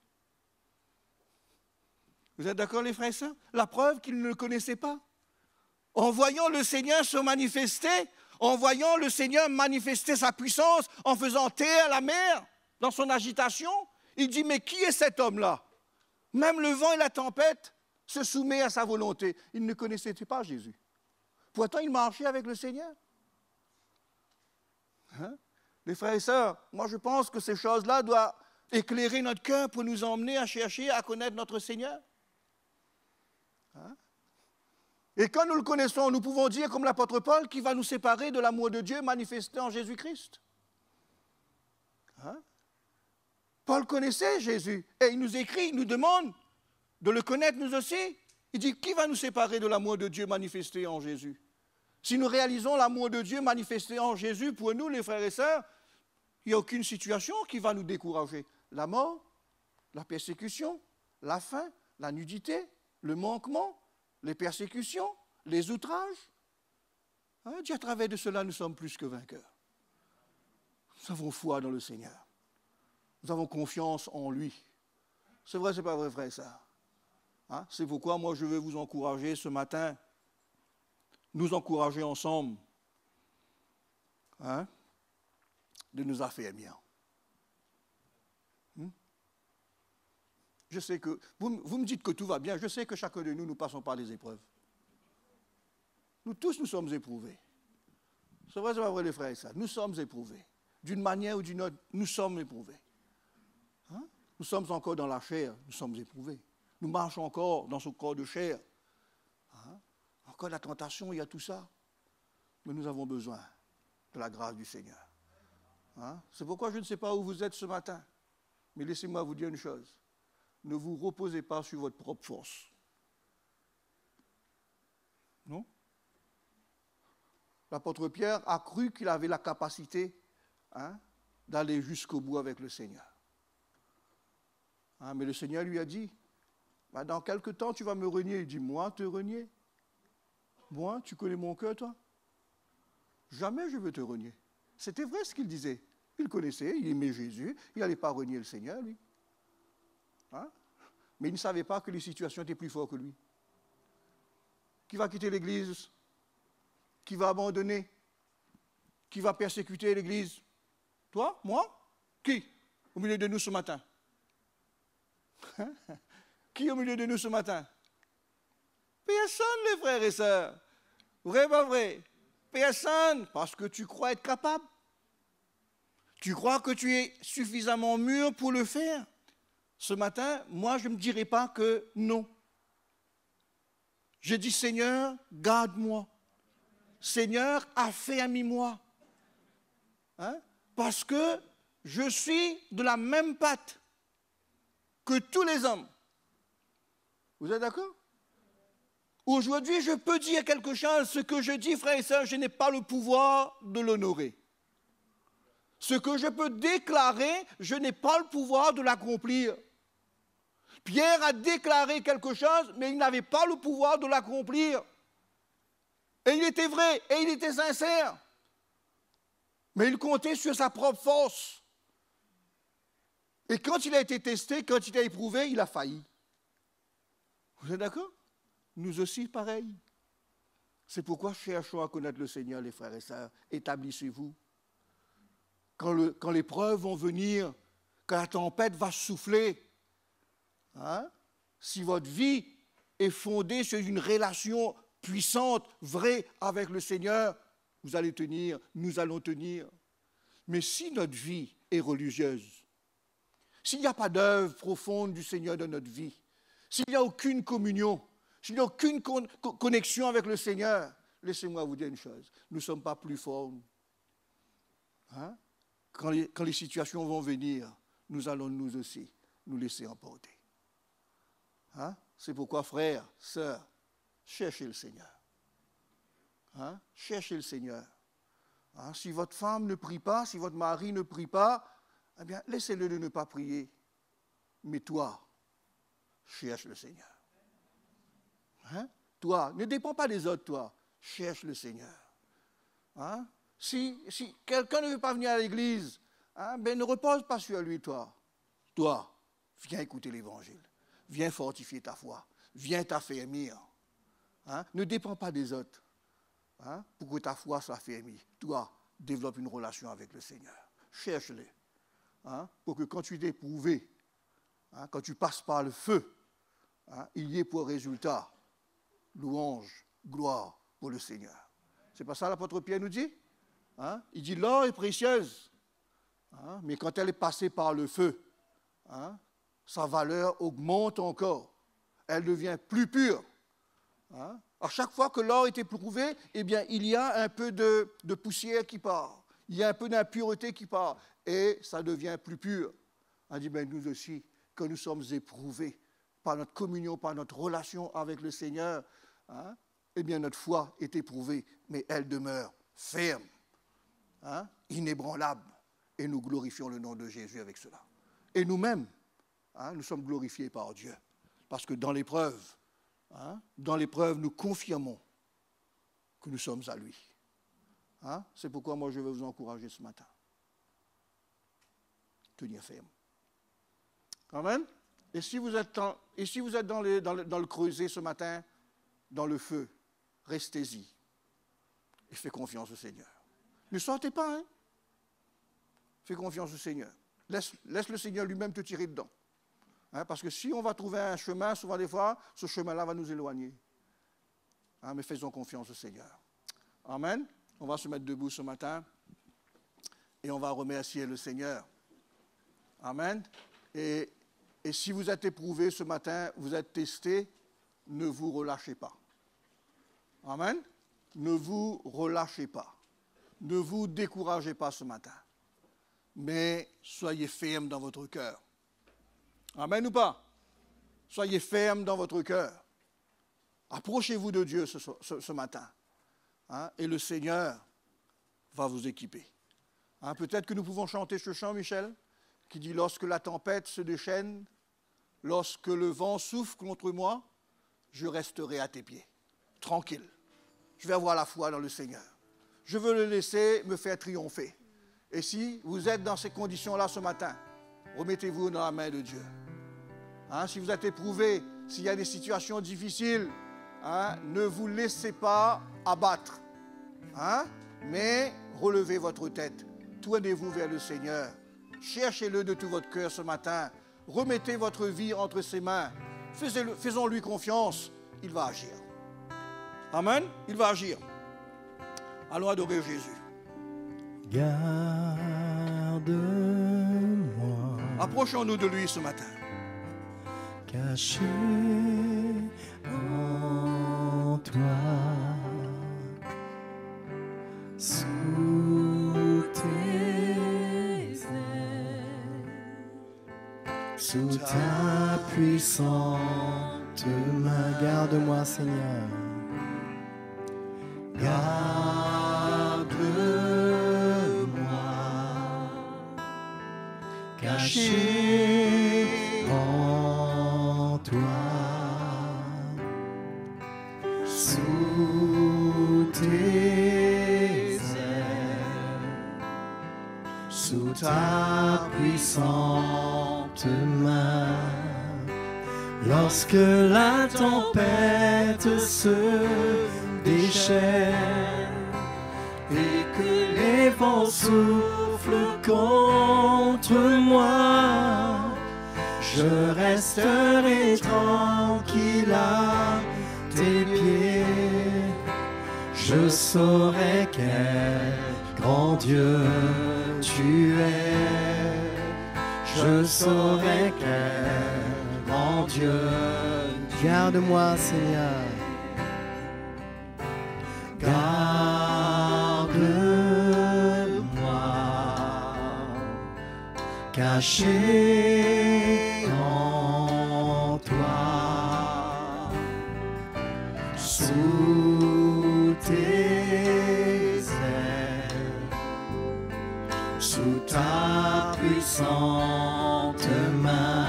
Vous êtes d'accord, les frères et sœurs? La preuve qu'ils ne le connaissaient pas. En voyant le Seigneur se manifester, en voyant le Seigneur manifester sa puissance, en faisant taire la mer dans son agitation, il dit, mais qui est cet homme-là? Même le vent et la tempête se soumettent à sa volonté. Ils ne connaissaient pas Jésus. Pourtant, ils marchaient avec le Seigneur. Hein? Les frères et sœurs, moi je pense que ces choses-là doivent éclairer notre cœur pour nous emmener à chercher à connaître notre Seigneur. Hein? Et quand nous le connaissons, nous pouvons dire, comme l'apôtre Paul, qui va nous séparer de l'amour de Dieu manifesté en Jésus-Christ. Hein? Paul connaissait Jésus et il nous écrit, il nous demande de le connaître nous aussi. Il dit, qui va nous séparer de l'amour de Dieu manifesté en Jésus? Si nous réalisons l'amour de Dieu manifesté en Jésus, pour nous, les frères et sœurs, il n'y a aucune situation qui va nous décourager. La mort, la persécution, la faim, la nudité, le manquement, les persécutions, les outrages. Hein, Dieu, à travers de cela, nous sommes plus que vainqueurs. Nous avons foi dans le Seigneur. Nous avons confiance en lui. C'est vrai, c'est pas vrai, frère, ça. Hein? C'est pourquoi moi je veux vous encourager ce matin, nous encourager ensemble, hein, de nous affermir. Je sais que, vous me dites que tout va bien, je sais que chacun de nous, nous passons par des épreuves. Nous tous, nous sommes éprouvés. C'est vrai, c'est pas vrai, les frères et sœurs, nous sommes éprouvés. D'une manière ou d'une autre, nous sommes éprouvés. Hein? Nous sommes encore dans la chair, nous sommes éprouvés. Nous marchons encore dans ce corps de chair. Hein? Encore la tentation, il y a tout ça. Mais nous avons besoin de la grâce du Seigneur. Hein? C'est pourquoi je ne sais pas où vous êtes ce matin. Mais laissez-moi vous dire une chose. Ne vous reposez pas sur votre propre force. Non? L'apôtre Pierre a cru qu'il avait la capacité, hein, d'aller jusqu'au bout avec le Seigneur. Hein, mais le Seigneur lui a dit, bah, dans quelque temps tu vas me renier. Il dit, moi te renier? Moi, tu connais mon cœur, toi? Jamais je veux te renier. C'était vrai ce qu'il disait. Il connaissait, il aimait Jésus, il n'allait pas renier le Seigneur, lui. Hein? Mais il ne savait pas que les situations étaient plus fortes que lui. Qui va quitter l'Église? Qui va abandonner? Qui va persécuter l'Église? Toi? Moi? Qui? Au milieu de nous ce matin? Qui au milieu de nous ce matin? Personne, les frères et sœurs. Vrai, pas vrai? Personne, parce que tu crois être capable. Tu crois que tu es suffisamment mûr pour le faire. Ce matin, moi, je ne me dirai pas que non. Je dis, Seigneur, garde-moi. Seigneur, affermis-moi. Hein? Parce que je suis de la même patte que tous les hommes. Vous êtes d'accord? Aujourd'hui, je peux dire quelque chose. Ce que je dis, frères et sœurs, je n'ai pas le pouvoir de l'honorer. Ce que je peux déclarer, je n'ai pas le pouvoir de l'accomplir. Pierre a déclaré quelque chose, mais il n'avait pas le pouvoir de l'accomplir. Et il était vrai, et il était sincère. Mais il comptait sur sa propre force. Et quand il a été testé, quand il a éprouvé, il a failli. Vous êtes d'accord? Nous aussi, pareil. C'est pourquoi cherchons à connaître le Seigneur, les frères et sœurs. Établissez-vous. Quand les preuves vont venir, quand la tempête va souffler, hein, si votre vie est fondée sur une relation puissante, vraie avec le Seigneur, vous allez tenir, nous allons tenir. Mais si notre vie est religieuse, s'il n'y a pas d'œuvre profonde du Seigneur dans notre vie, s'il n'y a aucune communion, s'il n'y a aucune connexion avec le Seigneur, laissez-moi vous dire une chose, nous ne sommes pas plus forts. Hein? Quand les situations vont venir, nous allons nous aussi nous laisser emporter. Hein? C'est pourquoi, frères, sœurs, cherchez le Seigneur. Hein? Cherchez le Seigneur. Hein? Si votre femme ne prie pas, si votre mari ne prie pas, eh bien, laissez-le de ne pas prier. Mais toi, cherche le Seigneur. Hein? Toi, ne dépends pas des autres, toi. Cherche le Seigneur. Hein? Si quelqu'un ne veut pas venir à l'église, hein, ben ne repose pas sur lui, toi. Toi, viens écouter l'évangile. Viens fortifier ta foi. Viens t'affermir. Hein? Ne dépends pas des autres, hein, pour que ta foi soit affermie. Toi, développe une relation avec le Seigneur. Cherche-le. Hein, pour que quand tu es éprouvé, hein, quand tu passes par le feu, hein, il y ait pour résultat louange, gloire pour le Seigneur. C'est pas ça l'apôtre Pierre nous dit? Hein? Il dit l'or est précieuse, hein, mais quand elle est passée par le feu, hein, sa valeur augmente encore. Elle devient plus pure. Hein? À chaque fois que l'or est éprouvé, eh bien, il y a un peu de poussière qui part. Il y a un peu d'impureté qui part. Et ça devient plus pur. On dit, ben nous aussi, quand nous sommes éprouvés par notre communion, par notre relation avec le Seigneur, hein, eh bien notre foi est éprouvée, mais elle demeure ferme, hein, inébranlable. Et nous glorifions le nom de Jésus avec cela. Et nous-mêmes, hein, nous sommes glorifiés par Dieu. Parce que dans l'épreuve, hein, nous confirmons que nous sommes à lui. Hein? C'est pourquoi moi je vais vous encourager ce matin. Tenir ferme. Amen. Et si vous êtes dans le creuset ce matin, dans le feu, restez-y et faites confiance au Seigneur. Ne sortez pas, hein? Fais confiance au Seigneur. Laisse le Seigneur lui-même te tirer dedans. Hein, parce que si on va trouver un chemin, souvent des fois, ce chemin-là va nous éloigner. Hein, mais faisons confiance au Seigneur. Amen. On va se mettre debout ce matin et on va remercier le Seigneur. Amen. Et si vous êtes éprouvé ce matin, vous êtes testé, ne vous relâchez pas. Amen. Ne vous relâchez pas. Ne vous découragez pas ce matin. Mais soyez ferme dans votre cœur. Amen ou pas? Soyez ferme dans votre cœur. Approchez-vous de Dieu ce matin. Hein, et le Seigneur va vous équiper. Hein, peut-être que nous pouvons chanter ce chant, Michel, qui dit « Lorsque la tempête se déchaîne, lorsque le vent souffle contre moi, je resterai à tes pieds. » Tranquille. Je vais avoir la foi dans le Seigneur. Je veux le laisser me faire triompher. Et si vous êtes dans ces conditions-là ce matin, remettez-vous dans la main de Dieu. Hein, si vous êtes éprouvé, s'il y a des situations difficiles, hein, ne vous laissez pas abattre. Hein, mais relevez votre tête. Tournez-vous vers le Seigneur. Cherchez-le de tout votre cœur ce matin. Remettez votre vie entre ses mains. Faisons-lui confiance. Il va agir. Amen. Il va agir. Allons adorer Jésus. Garde-moi. Approchons-nous de lui ce matin. Caché en toi, sous tes ailes, sous ta puissante main. Garde-moi, Seigneur. Garde-moi, caché en toi, sous tes ailes, sous ta puissante main. Lorsque la tempête se déchaîne et que les vents soufflent contre moi, je resterai tranquille à tes pieds. Je saurai quel grand Dieu tu es. Je saurai quel grand Dieu. Garde-moi, Seigneur. Garde-moi, caché en toi, sous tes ailes, sous ta puissante main.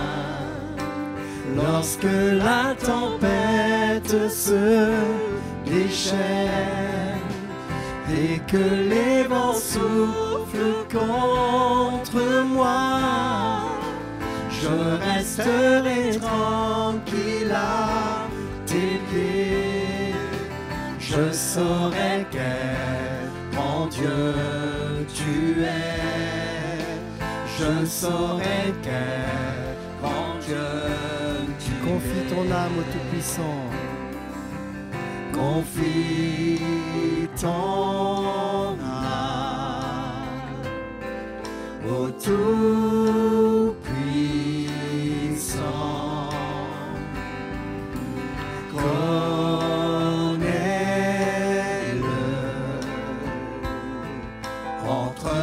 Lorsque la tempête se déchaîne et que les vents soufflent contre moi, je resterai tranquille à tes pieds. Je saurai quel grand Dieu tu es. Je saurai quel grand Dieu tu es. Confie ton âme au Tout-Puissant. Confie ton âme au Tout-Puissant. Connais-le, entre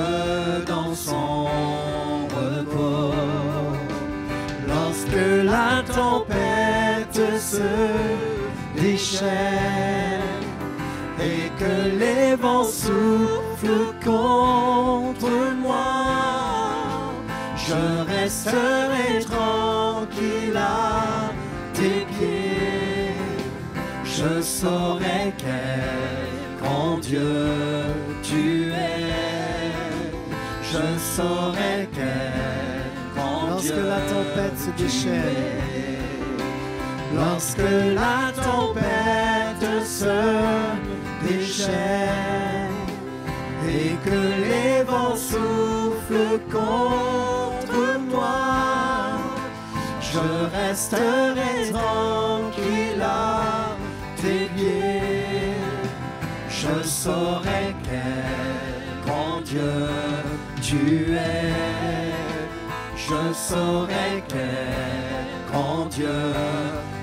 dans son repos. Lorsque la tempête se déchaîne et que les vents soufflent contre moi, je resterai tranquille à tes pieds. Je saurai quel grand Dieu tu es. Je saurai quel grand Lorsque la tempête se déchaîne, lorsque la tempête se déchaîne et que les vents soufflent contre moi, je resterai tranquille à tes pieds. Je saurai quel grand Dieu tu es. Je saurai quel grand Dieu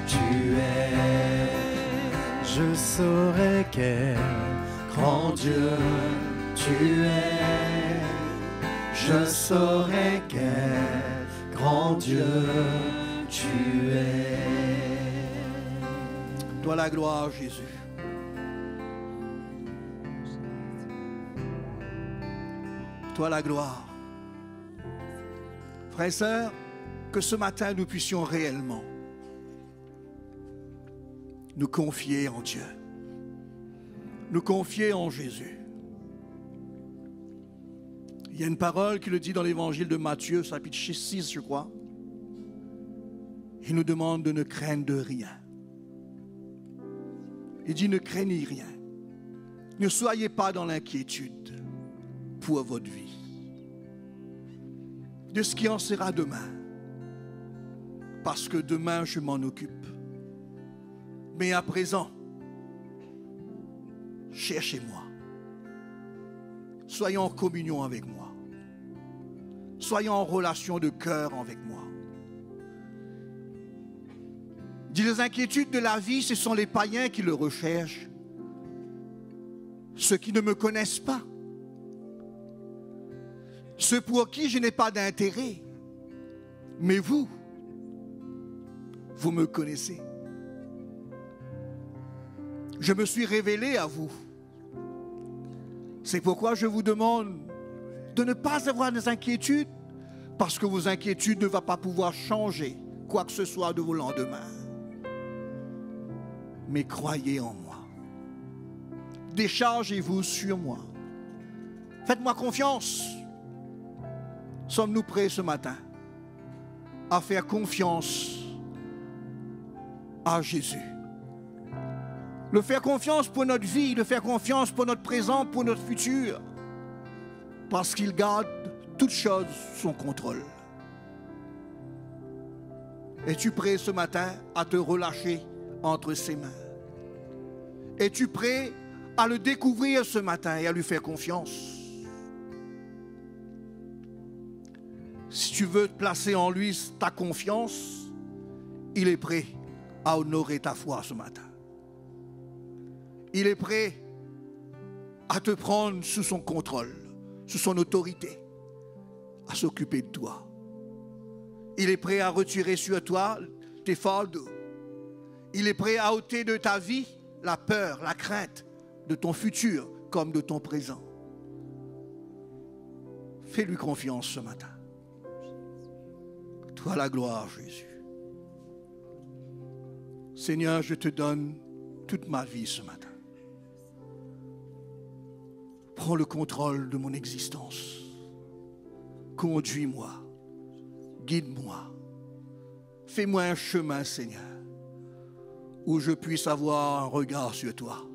tu es. je saurai quel Grand Dieu tu es. Je saurai quel grand Dieu tu es. Toi la gloire, Jésus. Toi la gloire. Frères et sœurs, que ce matin nous puissions réellement nous confier en Dieu, nous confier en Jésus. Il y a une parole qui le dit dans l'évangile de Matthieu, chapitre 6, je crois. Il nous demande de ne craindre de rien. Il dit ne craignez rien. Ne soyez pas dans l'inquiétude pour votre vie, de ce qui en sera demain, parce que demain je m'en occupe. Mais à présent, cherchez-moi. Soyons en communion avec moi. Soyons en relation de cœur avec moi. Dit les inquiétudes de la vie, ce sont les païens qui le recherchent, ceux qui ne me connaissent pas, ceux pour qui je n'ai pas d'intérêt. Mais vous, vous me connaissez. Je me suis révélé à vous. C'est pourquoi je vous demande de ne pas avoir des inquiétudes, parce que vos inquiétudes ne vont pas pouvoir changer quoi que ce soit de vos lendemains. Mais croyez en moi. Déchargez-vous sur moi. Faites-moi confiance. Sommes-nous prêts ce matin à faire confiance à Jésus? Le faire confiance pour notre vie, le faire confiance pour notre présent, pour notre futur. Parce qu'il garde toutes choses sous son contrôle. Es-tu prêt ce matin à te relâcher entre ses mains? Es-tu prêt à le découvrir ce matin et à lui faire confiance? Si tu veux placer en lui ta confiance, il est prêt à honorer ta foi ce matin. Il est prêt à te prendre sous son contrôle, sous son autorité, à s'occuper de toi. Il est prêt à retirer sur toi tes fardeaux. Il est prêt à ôter de ta vie la peur, la crainte de ton futur comme de ton présent. Fais-lui confiance ce matin. Toi la gloire, Jésus. Seigneur, je te donne toute ma vie ce matin. Prends le contrôle de mon existence. Conduis-moi. Guide-moi. Fais-moi un chemin, Seigneur, où je puisse avoir un regard sur toi.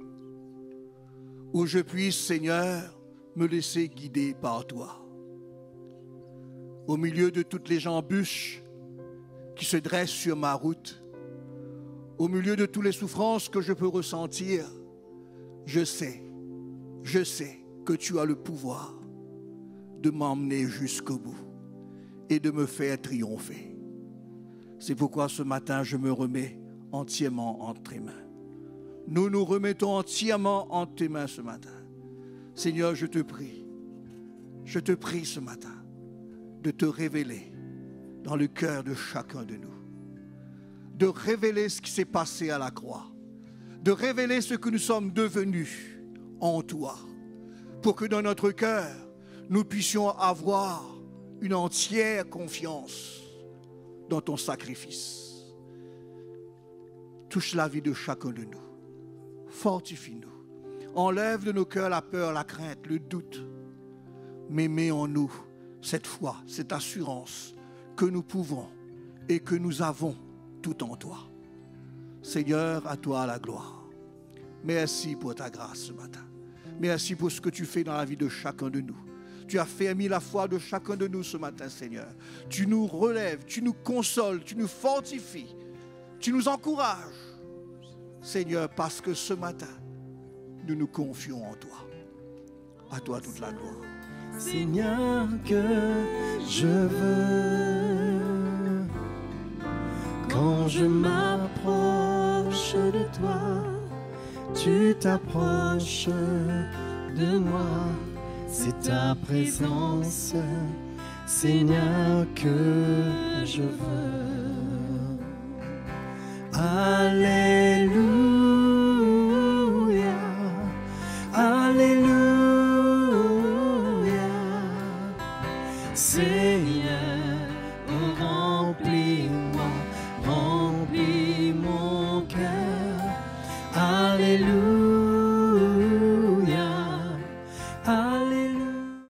Où je puisse, Seigneur, me laisser guider par toi. Au milieu de toutes les embûches qui se dressent sur ma route, au milieu de toutes les souffrances que je peux ressentir, je sais que tu as le pouvoir de m'emmener jusqu'au bout et de me faire triompher. C'est pourquoi ce matin, je me remets entièrement entre tes mains. Nous nous remettons entièrement entre tes mains ce matin. Seigneur, je te prie ce matin de te révéler dans le cœur de chacun de nous, de révéler ce qui s'est passé à la croix, de révéler ce que nous sommes devenus en toi, pour que dans notre cœur, nous puissions avoir une entière confiance dans ton sacrifice. Touche la vie de chacun de nous. Fortifie-nous. Enlève de nos cœurs la peur, la crainte, le doute. Mais mets en nous cette foi, cette assurance que nous pouvons et que nous avons tout en toi. Seigneur, à toi la gloire. Merci pour ta grâce ce matin. Merci pour ce que tu fais dans la vie de chacun de nous. Tu as fermi la foi de chacun de nous ce matin, Seigneur. Tu nous relèves, tu nous consoles, tu nous fortifies, tu nous encourages. Seigneur, parce que ce matin, nous nous confions en toi. À toi toute la gloire. Seigneur, que je veux, quand je m'approche de toi, tu t'approches de moi. C'est ta présence, Seigneur, que je veux. Alléluia.